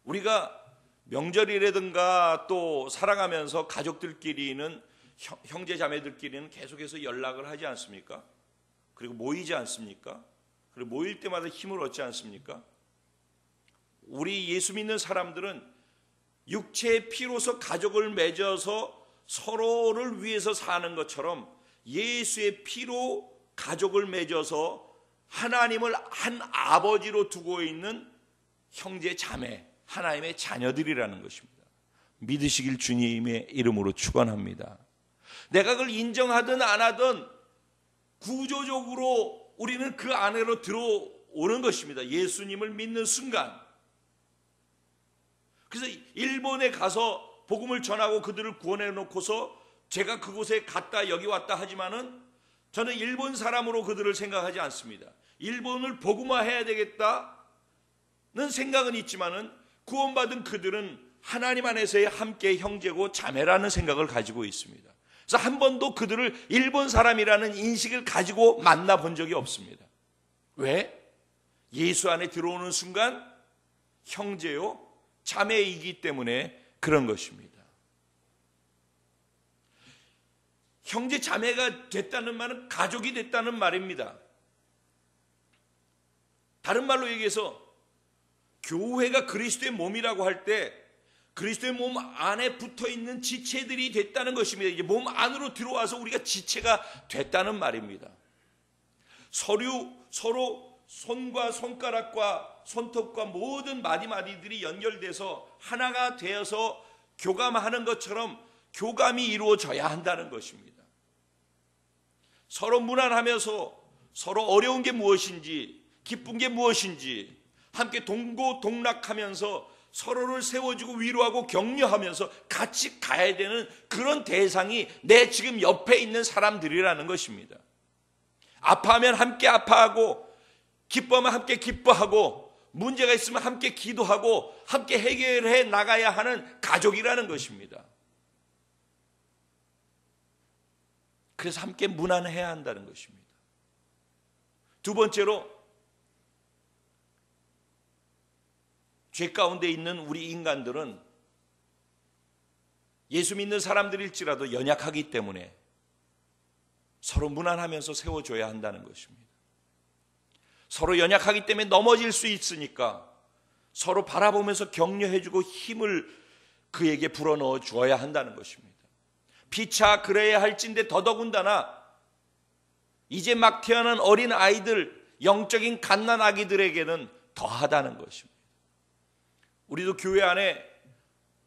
우리가 명절이라든가 또 살아가면서 가족들끼리는 형제 자매들끼리는 계속해서 연락을 하지 않습니까? 그리고 모이지 않습니까? 그리고 모일 때마다 힘을 얻지 않습니까? 우리 예수 믿는 사람들은 육체의 피로서 가족을 맺어서 서로를 위해서 사는 것처럼 예수의 피로 가족을 맺어서 하나님을 한 아버지로 두고 있는 형제 자매, 하나님의 자녀들이라는 것입니다. 믿으시길 주님의 이름으로 축원합니다. 내가 그걸 인정하든 안 하든 구조적으로 우리는 그 안으로 들어오는 것입니다. 예수님을 믿는 순간. 그래서 일본에 가서 복음을 전하고 그들을 구원해 놓고서 제가 그곳에 갔다 여기 왔다 하지만은 저는 일본 사람으로 그들을 생각하지 않습니다. 일본을 복음화해야 되겠다는 생각은 있지만은 구원받은 그들은 하나님 안에서의 함께 형제고 자매라는 생각을 가지고 있습니다. 그래서 한 번도 그들을 일본 사람이라는 인식을 가지고 만나본 적이 없습니다. 왜? 예수 안에 들어오는 순간 형제요 자매이기 때문에 그런 것입니다. 형제 자매가 됐다는 말은 가족이 됐다는 말입니다. 다른 말로 얘기해서 교회가 그리스도의 몸이라고 할 때 그리스도의 몸 안에 붙어있는 지체들이 됐다는 것입니다. 이제 몸 안으로 들어와서 우리가 지체가 됐다는 말입니다. 서로 손과 손가락과 손톱과 모든 마디마디들이 연결돼서 하나가 되어서 교감하는 것처럼 교감이 이루어져야 한다는 것입니다. 서로 문안하면서 서로 어려운 게 무엇인지 기쁜 게 무엇인지 함께 동고동락하면서 서로를 세워주고 위로하고 격려하면서 같이 가야 되는 그런 대상이 내 지금 옆에 있는 사람들이라는 것입니다. 아파하면 함께 아파하고 기뻐하면 함께 기뻐하고 문제가 있으면 함께 기도하고 함께 해결해 나가야 하는 가족이라는 것입니다. 그래서 함께 문안해야 한다는 것입니다. 두 번째로 죄 가운데 있는 우리 인간들은 예수 믿는 사람들일지라도 연약하기 때문에 서로 문안하면서 세워줘야 한다는 것입니다. 서로 연약하기 때문에 넘어질 수 있으니까 서로 바라보면서 격려해주고 힘을 그에게 불어넣어 주어야 한다는 것입니다. 피차 그래야 할진데 더더군다나 이제 막 태어난 어린 아이들, 영적인 갓난 아기들에게는 더하다는 것입니다. 우리도 교회 안에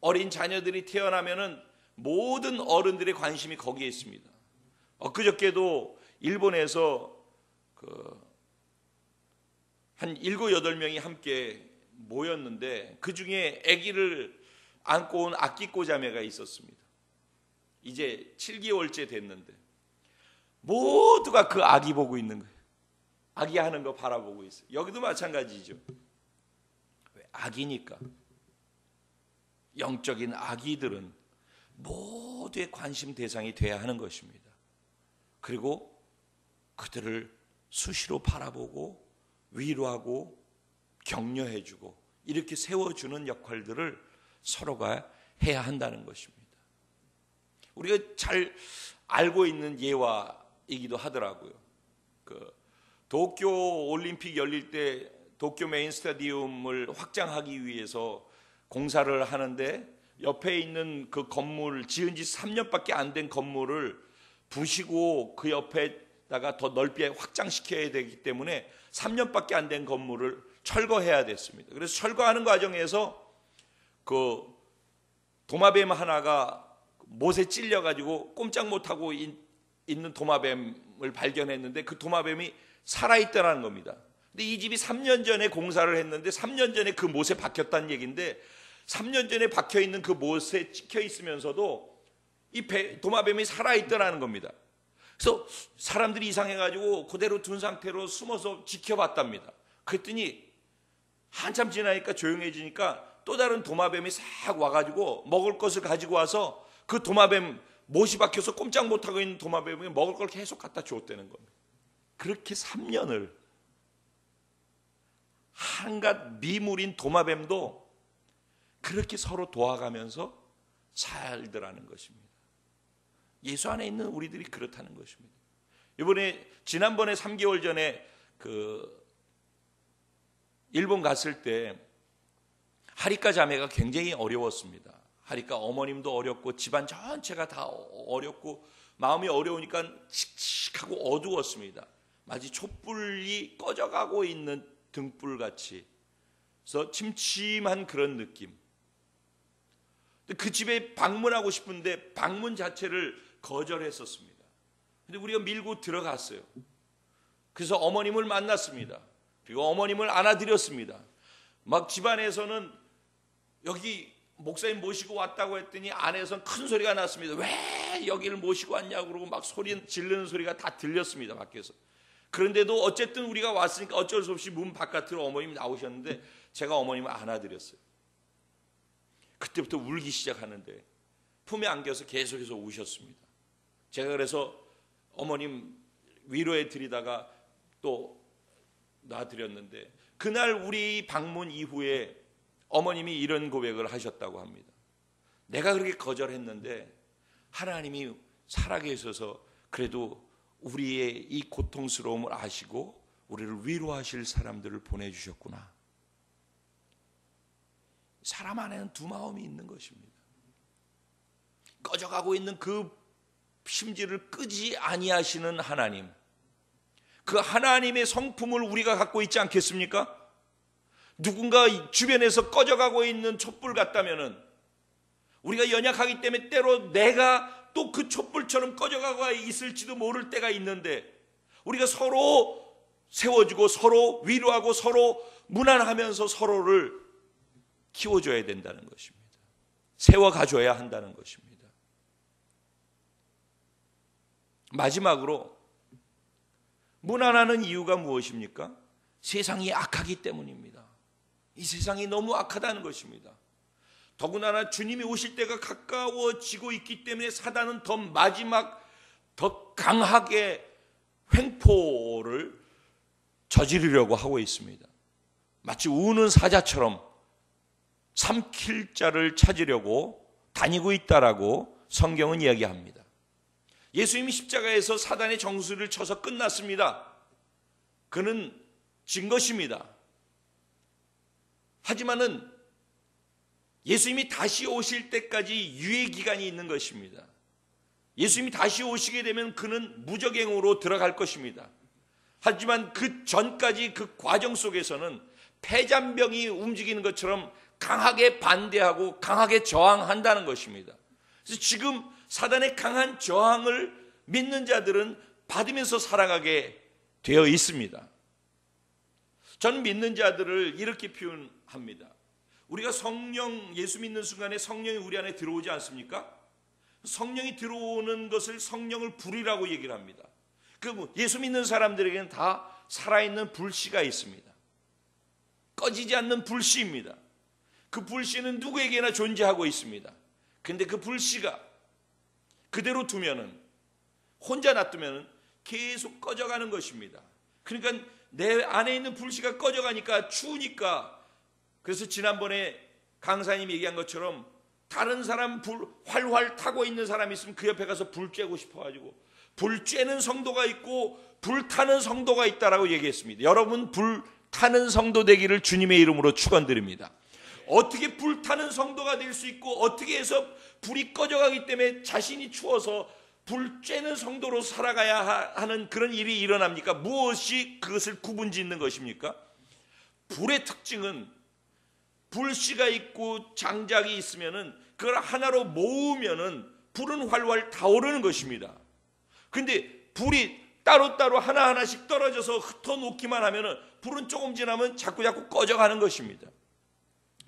어린 자녀들이 태어나면은 모든 어른들의 관심이 거기에 있습니다. 엊그저께도 일본에서 한 7, 8명이 함께 모였는데 그 중에 아기를 안고 온 아끼꼬자매가 있었습니다. 이제 7개월째 됐는데 모두가 그 아기 보고 있는 거예요. 아기 하는 거 바라보고 있어요. 여기도 마찬가지죠. 왜? 아기니까. 영적인 아기들은 모두의 관심 대상이 돼야 하는 것입니다. 그리고 그들을 수시로 바라보고 위로하고 격려해주고 이렇게 세워주는 역할들을 서로가 해야 한다는 것입니다. 우리가 잘 알고 있는 예화이기도 하더라고요. 도쿄 올림픽 열릴 때 도쿄 메인 스타디움을 확장하기 위해서 공사를 하는데 옆에 있는 그 건물, 지은 지 3년밖에 안 된 건물을 부시고 그 옆에다가 더 넓게 확장시켜야 되기 때문에 3년밖에 안 된 건물을 철거해야 됐습니다. 그래서 철거하는 과정에서 그 도마뱀 하나가 못에 찔려가지고 꼼짝 못하고 있는 도마뱀을 발견했는데 그 도마뱀이 살아있더라는 겁니다. 근데 이 집이 3년 전에 공사를 했는데 3년 전에 그 못에 박혔다는 얘기인데 3년 전에 박혀있는 그 못에 찍혀 있으면서도 이 도마뱀이 살아있더라는 겁니다. 그래서 사람들이 이상해가지고 그대로 둔 상태로 숨어서 지켜봤답니다. 그랬더니 한참 지나니까 조용해지니까 또 다른 도마뱀이 싹 와가지고 먹을 것을 가지고 와서 그 도마뱀 못이 박혀서 꼼짝 못하고 있는 도마뱀이 먹을 걸 계속 갖다 주었다는 겁니다. 그렇게 3년을 한갓 미물인 도마뱀도 그렇게 서로 도와가면서 살더라는 것입니다. 예수 안에 있는 우리들이 그렇다는 것입니다. 지난번에 3개월 전에 일본 갔을 때 하리카 자매가 굉장히 어려웠습니다. 하리카 어머님도 어렵고 집안 전체가 다 어렵고 마음이 어려우니까 칙칙하고 어두웠습니다. 마치 촛불이 꺼져가고 있는 등불같이 그래서 침침한 그런 느낌. 그 집에 방문하고 싶은데 방문 자체를 거절했었습니다. 근데 우리가 밀고 들어갔어요. 그래서 어머님을 만났습니다. 그리고 어머님을 안아드렸습니다. 막 집안에서는 여기 목사님 모시고 왔다고 했더니 안에서는 큰 소리가 났습니다. 왜 여기를 모시고 왔냐고 그러고 막 소리 지르는 소리가 다 들렸습니다. 밖에서. 그런데도 어쨌든 우리가 왔으니까 어쩔 수 없이 문 바깥으로 어머님이 나오셨는데 제가 어머님을 안아드렸어요. 그때부터 울기 시작하는데 품에 안겨서 계속해서 우셨습니다. 제가 그래서 어머님 위로해 드리다가 또 놔드렸는데 그날 우리 방문 이후에 어머님이 이런 고백을 하셨다고 합니다. 내가 그렇게 거절했는데 하나님이 살아계셔서 그래도 우리의 이 고통스러움을 아시고 우리를 위로하실 사람들을 보내주셨구나. 사람 안에는 두 마음이 있는 것입니다. 꺼져가고 있는 그 심지를 끄지 아니하시는 하나님, 그 하나님의 성품을 우리가 갖고 있지 않겠습니까? 누군가 주변에서 꺼져가고 있는 촛불 같다면은 우리가 연약하기 때문에 때로 내가 또 그 촛불처럼 꺼져가고 있을지도 모를 때가 있는데 우리가 서로 세워주고 서로 위로하고 서로 무난하면서 서로를 키워줘야 된다는 것입니다. 세워가줘야 한다는 것입니다. 마지막으로 무난하는 이유가 무엇입니까? 세상이 악하기 때문입니다. 이 세상이 너무 악하다는 것입니다. 더군다나 주님이 오실 때가 가까워지고 있기 때문에 사단은 더 마지막 더 강하게 횡포를 저지르려고 하고 있습니다. 마치 우는 사자처럼 삼킬 자를 찾으려고 다니고 있다라고 성경은 이야기합니다. 예수님이 십자가에서 사단의 정수를 쳐서 끝났습니다. 그는 진 것입니다. 하지만은 예수님이 다시 오실 때까지 유예 기간이 있는 것입니다. 예수님이 다시 오시게 되면 그는 무적행으로 들어갈 것입니다. 하지만 그 전까지 그 과정 속에서는 폐잔병이 움직이는 것처럼 강하게 반대하고 강하게 저항한다는 것입니다. 그래서 지금 사단의 강한 저항을 믿는 자들은 받으면서 살아가게 되어 있습니다. 저는 믿는 자들을 이렇게 표현합니다. 우리가 성령, 예수 믿는 순간에 성령이 우리 안에 들어오지 않습니까? 성령이 들어오는 것을 성령을 불이라고 얘기를 합니다. 그 예수 믿는 사람들에게는 다 살아있는 불씨가 있습니다. 꺼지지 않는 불씨입니다. 그 불씨는 누구에게나 존재하고 있습니다. 근데 그 불씨가 그대로 두면은, 혼자 놔두면은 계속 꺼져가는 것입니다. 그러니까 내 안에 있는 불씨가 꺼져가니까 추우니까, 그래서 지난번에 강사님이 얘기한 것처럼 다른 사람 불 활활 타고 있는 사람이 있으면 그 옆에 가서 불 쬐고 싶어가지고, 불 쬐는 성도가 있고 불 타는 성도가 있다라고 얘기했습니다. 여러분 불 불타는 성도 되기를 주님의 이름으로 축원드립니다. 어떻게 불타는 성도가 될 수 있고 어떻게 해서 불이 꺼져가기 때문에 자신이 추워서 불 쬐는 성도로 살아가야 하는 그런 일이 일어납니까? 무엇이 그것을 구분짓는 것입니까? 불의 특징은 불씨가 있고 장작이 있으면은 그걸 하나로 모으면은 불은 활활 타오르는 것입니다. 근데 불이 따로따로 하나하나씩 떨어져서 흩어놓기만 하면은 불은 조금 지나면 자꾸 꺼져가는 것입니다.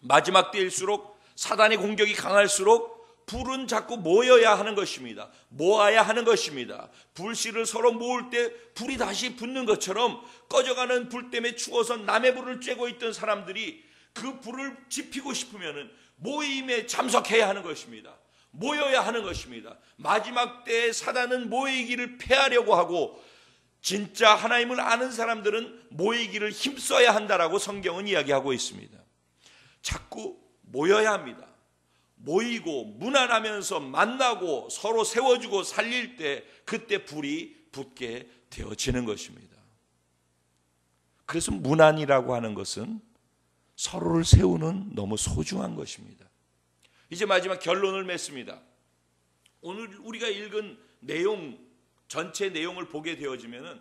마지막 때일수록 사단의 공격이 강할수록 불은 자꾸 모여야 하는 것입니다. 모아야 하는 것입니다. 불씨를 서로 모을 때 불이 다시 붙는 것처럼 꺼져가는 불 때문에 추워서 남의 불을 쬐고 있던 사람들이 그 불을 지피고 싶으면 모임에 참석해야 하는 것입니다. 모여야 하는 것입니다. 마지막 때에 사단은 모이기를 패하려고 하고 진짜 하나님을 아는 사람들은 모이기를 힘써야 한다라고 성경은 이야기하고 있습니다. 자꾸 모여야 합니다. 모이고 무난하면서 만나고 서로 세워주고 살릴 때 그때 불이 붙게 되어지는 것입니다. 그래서 문안이라고 하는 것은 서로를 세우는 너무 소중한 것입니다. 이제 마지막 결론을 맺습니다. 오늘 우리가 읽은 내용 전체 내용을 보게 되어지면은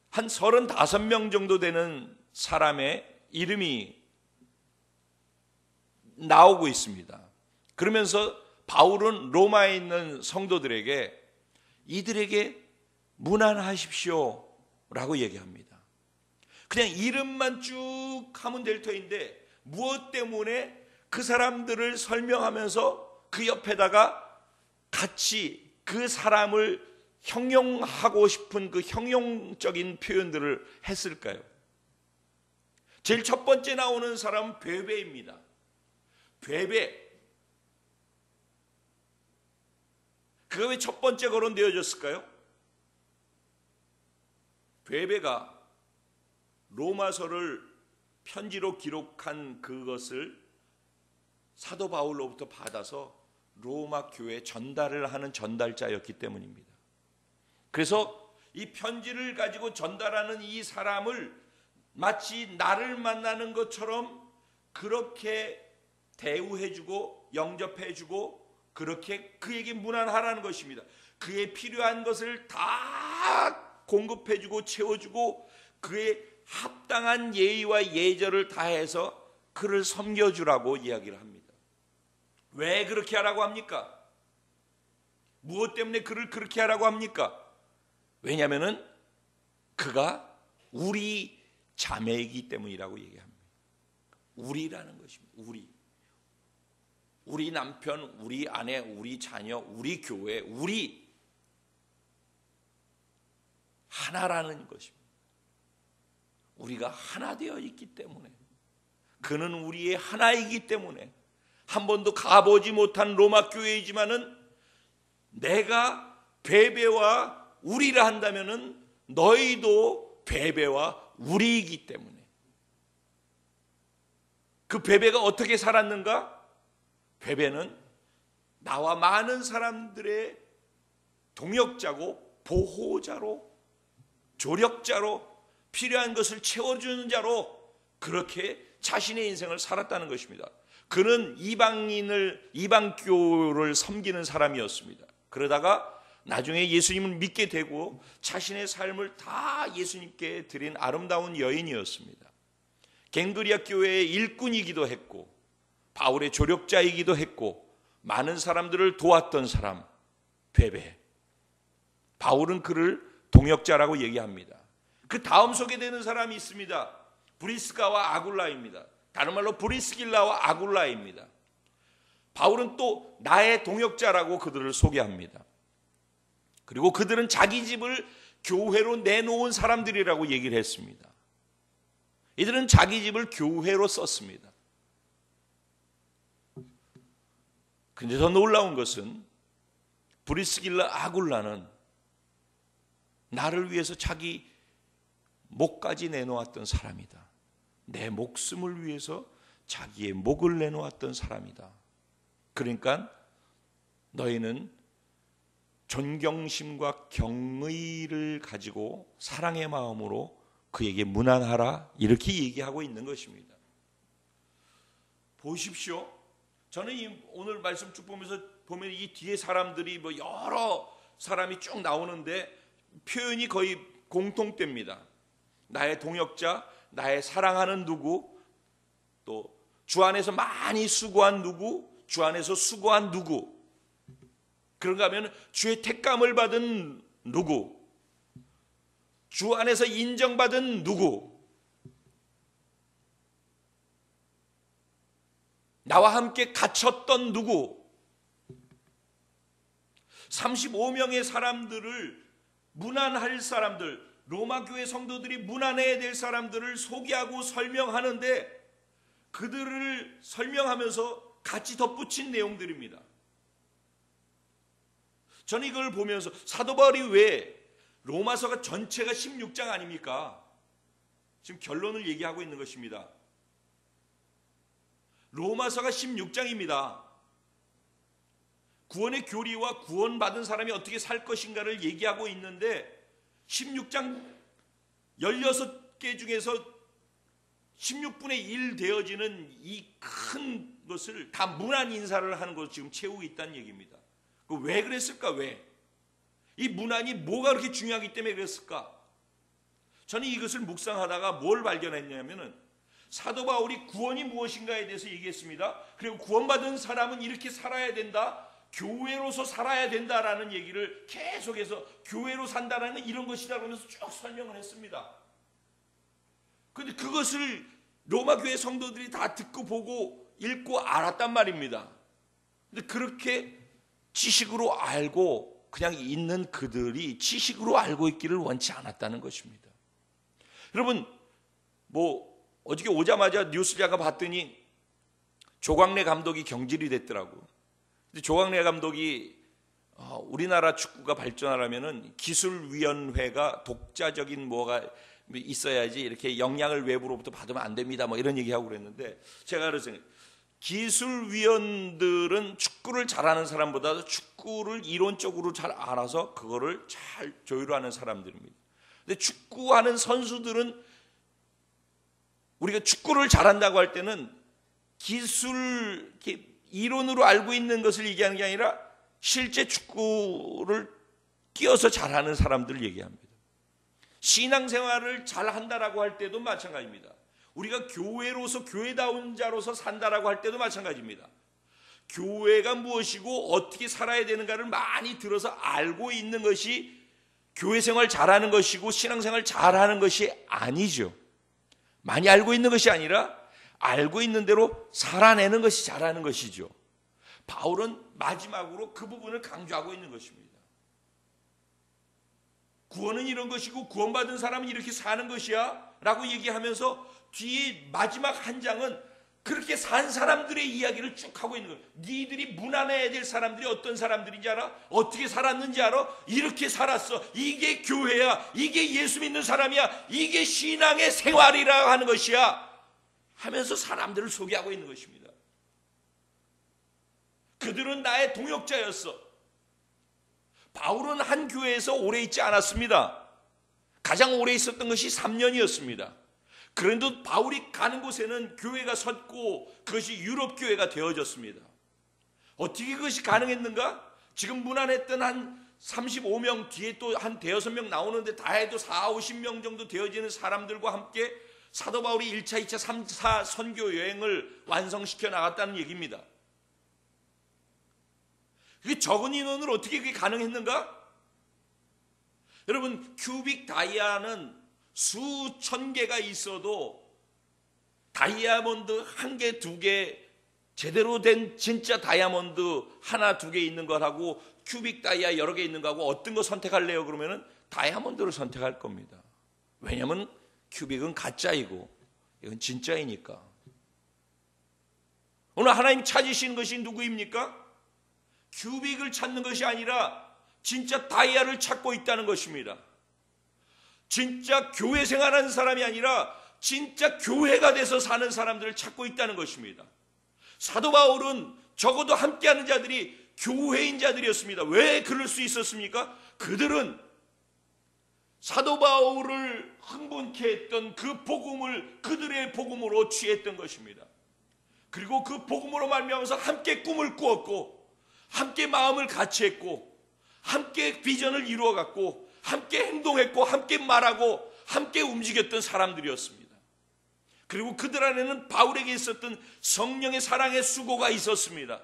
한 35명 정도 되는 사람의 이름이 나오고 있습니다. 그러면서 바울은 로마에 있는 성도들에게 이들에게 문안하십시오 라고 얘기합니다. 그냥 이름만 쭉 하면 될 터인데 무엇 때문에 그 사람들을 설명하면서 그 옆에다가 같이 그 사람을 형용하고 싶은 그 형용적인 표현들을 했을까요? 제일 첫 번째 나오는 사람은 베베입니다. 베베. 그가 왜 첫 번째 거론되어졌을까요? 베베가 로마서를 편지로 기록한 그것을 사도 바울로부터 받아서 로마 교회에 전달을 하는 전달자였기 때문입니다. 그래서 이 편지를 가지고 전달하는 이 사람을 마치 나를 만나는 것처럼 그렇게 대우해주고 영접해주고 그렇게 그에게 문안하라는 것입니다. 그에 필요한 것을 다 공급해주고 채워주고 그의 합당한 예의와 예절을 다해서 그를 섬겨주라고 이야기를 합니다. 왜 그렇게 하라고 합니까? 무엇 때문에 그를 그렇게 하라고 합니까? 왜냐하면 그가 우리 자매이기 때문이라고 얘기합니다. 우리라는 것입니다. 우리 남편, 우리 아내, 우리 자녀, 우리 교회, 우리 하나라는 것입니다. 우리가 하나 되어 있기 때문에 그는 우리의 하나이기 때문에 한 번도 가보지 못한 로마 교회이지만은 내가 베베와 우리라 한다면은 너희도 베베와 우리이기 때문에 그 베베가 어떻게 살았는가? 베베는 나와 많은 사람들의 동역자고 보호자로 조력자로 필요한 것을 채워주는 자로 그렇게 자신의 인생을 살았다는 것입니다. 그는 이방교를 섬기는 사람이었습니다. 그러다가 나중에 예수님을 믿게 되고 자신의 삶을 다 예수님께 드린 아름다운 여인이었습니다. 갱그리아 교회의 일꾼이기도 했고 바울의 조력자이기도 했고 많은 사람들을 도왔던 사람 베베. 바울은 그를 동역자라고 얘기합니다. 그 다음 소개되는 사람이 있습니다. 브리스가와 아굴라입니다. 다른 말로 브리스길라와 아굴라입니다. 바울은 또 나의 동역자라고 그들을 소개합니다. 그리고 그들은 자기 집을 교회로 내놓은 사람들이라고 얘기를 했습니다. 이들은 자기 집을 교회로 썼습니다. 그런데 더 놀라운 것은 브리스길라 아굴라는 나를 위해서 자기 목까지 내놓았던 사람이다. 내 목숨을 위해서 자기의 목을 내놓았던 사람이다. 그러니까 너희는 존경심과 경의를 가지고 사랑의 마음으로 그에게 문안하라 이렇게 얘기하고 있는 것입니다. 보십시오. 저는 오늘 말씀 쭉 보면서 보면 이 뒤에 사람들이 뭐 여러 사람이 쭉 나오는데 표현이 거의 공통됩니다. 나의 동역자, 나의 사랑하는 누구, 또 주 안에서 많이 수고한 누구, 주 안에서 수고한 누구, 그런가 하면 주의 택감을 받은 누구, 주 안에서 인정받은 누구, 나와 함께 갇혔던 누구, 35명의 사람들을 문안할 사람들, 로마 교회 성도들이 문안해야 될 사람들을 소개하고 설명하는데 그들을 설명하면서 같이 덧붙인 내용들입니다. 저는 이걸 보면서 사도 바울이 왜 로마서가 전체가 16장 아닙니까? 지금 결론을 얘기하고 있는 것입니다. 로마서가 16장입니다. 구원의 교리와 구원받은 사람이 어떻게 살 것인가를 얘기하고 있는데 16장 16개 중에서 16분의 1 되어지는 이 큰 것을 다 문안 인사를 하는 것을 지금 채우고 있다는 얘기입니다. 왜 그랬을까? 왜? 이 문안이 뭐가 그렇게 중요하기 때문에 그랬을까? 저는 이것을 묵상하다가 뭘 발견했냐면은 사도 바울이 구원이 무엇인가에 대해서 얘기했습니다. 그리고 구원받은 사람은 이렇게 살아야 된다. 교회로서 살아야 된다라는 얘기를 계속해서 교회로 산다라는 이런 것이다 그러면서 쭉 설명을 했습니다. 그런데 그것을 로마 교회 성도들이 다 듣고 보고 읽고 알았단 말입니다. 근데 그렇게 지식으로 알고 그냥 있는 그들이 지식으로 알고 있기를 원치 않았다는 것입니다. 여러분, 어저께 오자마자 뉴스자가 봤더니 조광래 감독이 경질이 됐더라고요. 근데 조광래 감독이 우리나라 축구가 발전하려면은 기술위원회가 독자적인 뭐가 있어야지 이렇게 영향을 외부로부터 받으면 안 됩니다. 뭐 이런 얘기하고 그랬는데 제가 그래서 기술위원들은 축구를 잘하는 사람보다도 축구를 이론적으로 잘 알아서 그거를 잘 조율하는 사람들입니다. 근데 축구하는 선수들은 우리가 축구를 잘한다고 할 때는 기술, 이론으로 알고 있는 것을 얘기하는 게 아니라 실제 축구를 뛰어서 잘하는 사람들을 얘기합니다. 신앙생활을 잘한다라고 할 때도 마찬가지입니다. 우리가 교회로서 교회다운 자로서 산다라고 할 때도 마찬가지입니다. 교회가 무엇이고 어떻게 살아야 되는가를 많이 들어서 알고 있는 것이 교회생활 잘하는 것이고 신앙생활 잘하는 것이 아니죠. 많이 알고 있는 것이 아니라 알고 있는 대로 살아내는 것이 잘하는 것이죠. 바울은 마지막으로 그 부분을 강조하고 있는 것입니다. 구원은 이런 것이고 구원받은 사람은 이렇게 사는 것이야 라고 얘기하면서 뒤에 마지막 한 장은 그렇게 산 사람들의 이야기를 쭉 하고 있는 거예요. 니들이 문안해야 될 사람들이 어떤 사람들인지 알아? 어떻게 살았는지 알아? 이렇게 살았어. 이게 교회야. 이게 예수 믿는 사람이야. 이게 신앙의 생활이라 하는 것이야 하면서 사람들을 소개하고 있는 것입니다. 그들은 나의 동역자였어. 바울은 한 교회에서 오래 있지 않았습니다. 가장 오래 있었던 것이 3년이었습니다. 그런데 바울이 가는 곳에는 교회가 섰고 그것이 유럽 교회가 되어졌습니다. 어떻게 그것이 가능했는가? 지금 문안했던 한 35명 뒤에 또 한 대여섯 명 나오는데 다 해도 4, 50명 정도 되어지는 사람들과 함께 사도 바울이 1차, 2차, 3차 선교 여행을 완성시켜 나갔다는 얘기입니다. 그게 적은 인원으로 어떻게 그게 가능했는가? 여러분, 큐빅 다이아는 수천 개가 있어도 다이아몬드 한 개, 두 개, 제대로 된 진짜 다이아몬드 하나, 두 개 있는 것하고 큐빅 다이아 여러 개 있는 거하고 어떤 거 선택할래요? 그러면은 다이아몬드를 선택할 겁니다. 왜냐하면 큐빅은 가짜이고 이건 진짜이니까. 오늘 하나님 찾으신 것이 누구입니까? 큐빅을 찾는 것이 아니라 진짜 다이아를 찾고 있다는 것입니다. 진짜 교회 생활하는 사람이 아니라 진짜 교회가 돼서 사는 사람들을 찾고 있다는 것입니다. 사도 바울은 적어도 함께하는 자들이 교회인 자들이었습니다. 왜 그럴 수 있었습니까? 그들은 사도 바울을 흥분케 했던 그 복음을 그들의 복음으로 취했던 것입니다. 그리고 그 복음으로 말미암아서 함께 꿈을 꾸었고, 함께 마음을 같이 했고, 함께 비전을 이루어갔고, 함께 행동했고, 함께 말하고, 함께 움직였던 사람들이었습니다. 그리고 그들 안에는 바울에게 있었던 성령의 사랑의 수고가 있었습니다.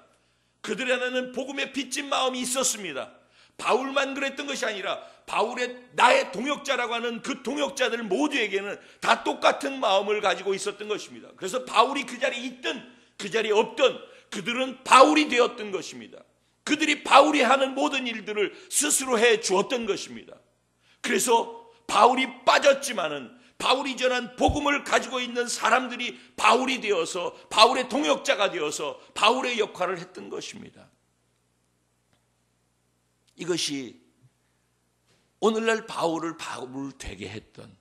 그들 안에는 복음의 빚진 마음이 있었습니다. 바울만 그랬던 것이 아니라 바울의 나의 동역자라고 하는 그 동역자들 모두에게는 다 똑같은 마음을 가지고 있었던 것입니다. 그래서 바울이 그 자리에 있든 그 자리에 없든 그들은 바울이 되었던 것입니다. 그들이 바울이 하는 모든 일들을 스스로 해 주었던 것입니다. 그래서 바울이 빠졌지만은 바울이 전한 복음을 가지고 있는 사람들이 바울이 되어서 바울의 동역자가 되어서 바울의 역할을 했던 것입니다. 이것이 오늘날 바울을 바울 되게 했던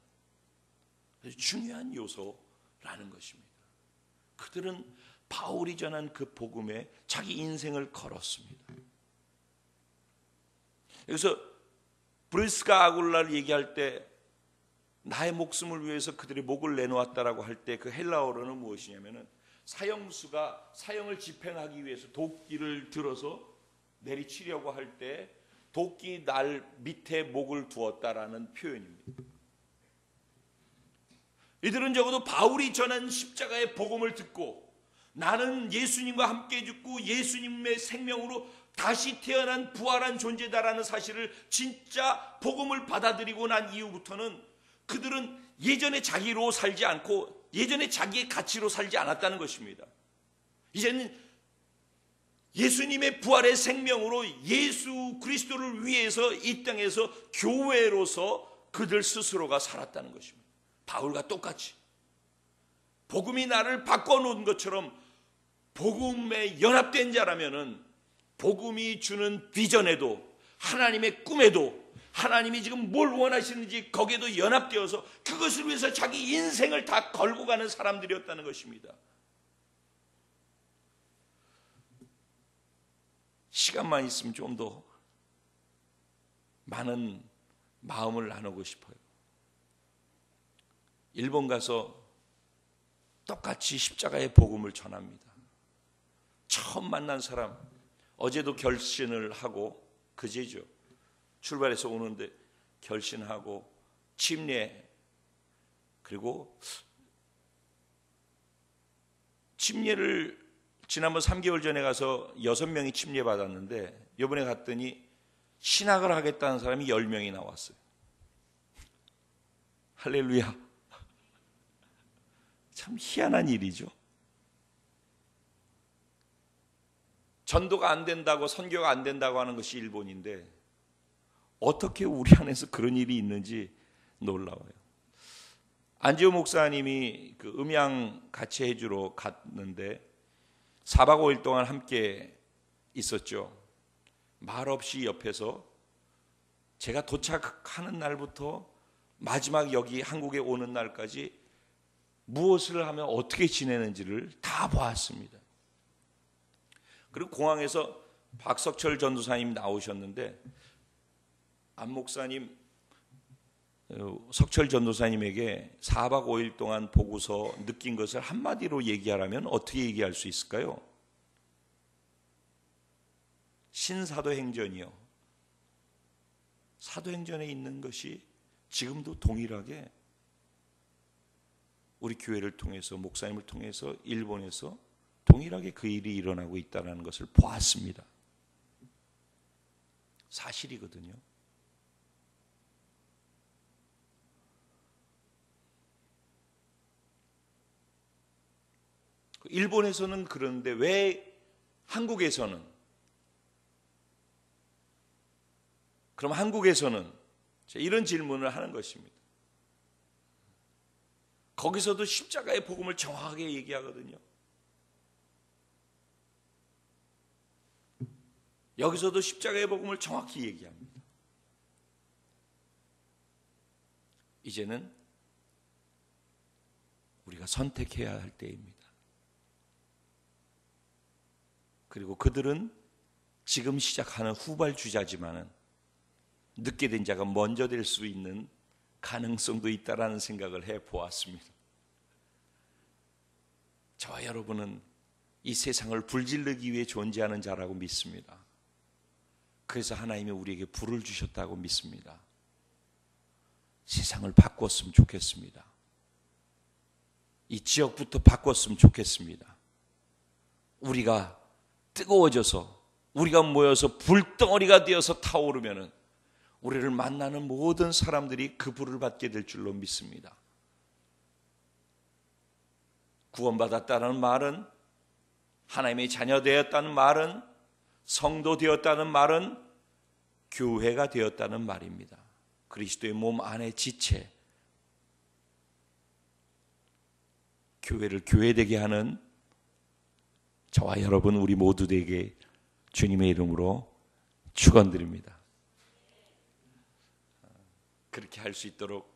중요한 요소라는 것입니다. 그들은 바울이 전한 그 복음에 자기 인생을 걸었습니다. 여기서 브리스가 아굴라를 얘기할 때 나의 목숨을 위해서 그들의 목을 내놓았다라고 할 때 그 헬라어로는 무엇이냐면은 사형수가 사형을 집행하기 위해서 도끼를 들어서 내리치려고 할 때 도끼 날 밑에 목을 두었다라는 표현입니다. 이들은 적어도 바울이 전한 십자가의 복음을 듣고 나는 예수님과 함께 죽고 예수님의 생명으로 다시 태어난 부활한 존재다라는 사실을 진짜 복음을 받아들이고 난 이후부터는 그들은 예전에 자기로 살지 않고 예전에 자기의 가치로 살지 않았다는 것입니다. 이제는 예수님의 부활의 생명으로 예수 그리스도를 위해서 이 땅에서 교회로서 그들 스스로가 살았다는 것입니다. 바울과 똑같이 복음이 나를 바꿔놓은 것처럼 복음에 연합된 자라면은 복음이 주는 비전에도 하나님의 꿈에도 하나님이 지금 뭘 원하시는지 거기에도 연합되어서 그것을 위해서 자기 인생을 다 걸고 가는 사람들이었다는 것입니다. 시간만 있으면 좀 더 많은 마음을 나누고 싶어요. 일본 가서 똑같이 십자가의 복음을 전합니다. 처음 만난 사람, 어제도 결신을 하고 그제죠. 출발해서 오는데 결신하고 침례, 그리고 침례를 지난번 3개월 전에 가서 6명이 침례 받았는데 이번에 갔더니 신학을 하겠다는 사람이 10명이 나왔어요. 할렐루야. 참 희한한 일이죠. 전도가 안 된다고 선교가 안 된다고 하는 것이 일본인데 어떻게 우리 안에서 그런 일이 있는지 놀라워요. 안지호 목사님이 그 음향 같이 해주러 갔는데 4박 5일 동안 함께 있었죠. 말없이 옆에서 제가 도착하는 날부터 마지막 여기 한국에 오는 날까지 무엇을 하면 어떻게 지내는지를 다 보았습니다. 그리고 공항에서 박석철 전도사님 나오셨는데 안 목사님, 석철 전도사님에게 4박 5일 동안 보고서 느낀 것을 한마디로 얘기하라면 어떻게 얘기할 수 있을까요? 신사도행전이요. 사도행전에 있는 것이 지금도 동일하게 우리 교회를 통해서 목사님을 통해서 일본에서 동일하게 그 일이 일어나고 있다는 것을 보았습니다. 사실이거든요. 일본에서는 그런데 왜 한국에서는? 그럼 한국에서는 이런 질문을 하는 것입니다. 거기서도 십자가의 복음을 정확하게 얘기하거든요. 여기서도 십자가의 복음을 정확히 얘기합니다. 이제는 우리가 선택해야 할 때입니다. 그리고 그들은 지금 시작하는 후발주자지만은 늦게 된 자가 먼저 될 수 있는 가능성도 있다라는 생각을 해보았습니다. 저와 여러분은 이 세상을 불질르기 위해 존재하는 자라고 믿습니다. 그래서 하나님이 우리에게 불을 주셨다고 믿습니다. 세상을 바꿨으면 좋겠습니다. 이 지역부터 바꿨으면 좋겠습니다. 우리가 뜨거워져서, 우리가 모여서 불덩어리가 되어서 타오르면은 우리를 만나는 모든 사람들이 그 불을 받게 될 줄로 믿습니다. 구원받았다는 말은, 하나님의 자녀 되었다는 말은, 성도 되었다는 말은 교회가 되었다는 말입니다. 그리스도의 몸 안의 지체, 교회를 교회되게 하는 저와 여러분 우리 모두에게 주님의 이름으로 축원드립니다. 그렇게 할 수 있도록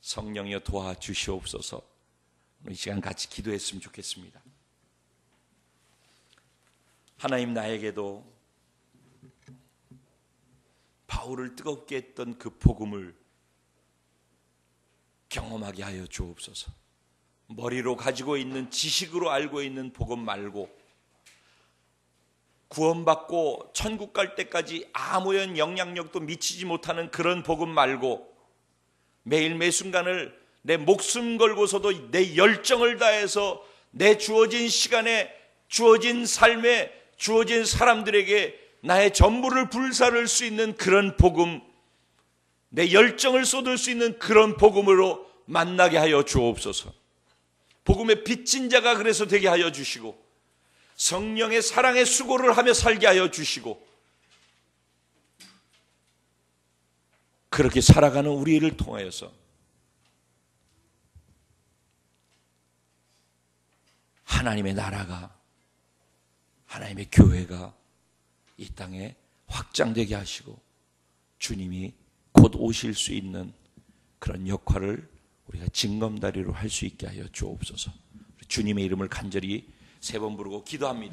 성령이여 도와주시옵소서. 이 시간 같이 기도했으면 좋겠습니다. 하나님, 나에게도 바울을 뜨겁게 했던 그 복음을 경험하게 하여 주옵소서. 머리로 가지고 있는, 지식으로 알고 있는 복음 말고, 구원받고 천국 갈 때까지 아무런 영향력도 미치지 못하는 그런 복음 말고, 매일 매 순간을 내 목숨 걸고서도 내 열정을 다해서 내 주어진 시간에, 주어진 삶에, 주어진 사람들에게 나의 전부를 불사를 수 있는 그런 복음, 내 열정을 쏟을 수 있는 그런 복음으로 만나게 하여 주옵소서. 복음의 빚진 자가 그래서 되게 하여 주시고, 성령의 사랑의 수고를 하며 살게 하여 주시고, 그렇게 살아가는 우리를 통하여서 하나님의 나라가, 하나님의 교회가 이 땅에 확장되게 하시고 주님이 곧 오실 수 있는 그런 역할을 우리가 징검다리로 할 수 있게 하여 주옵소서. 주님의 이름을 간절히 3번 부르고 기도합니다.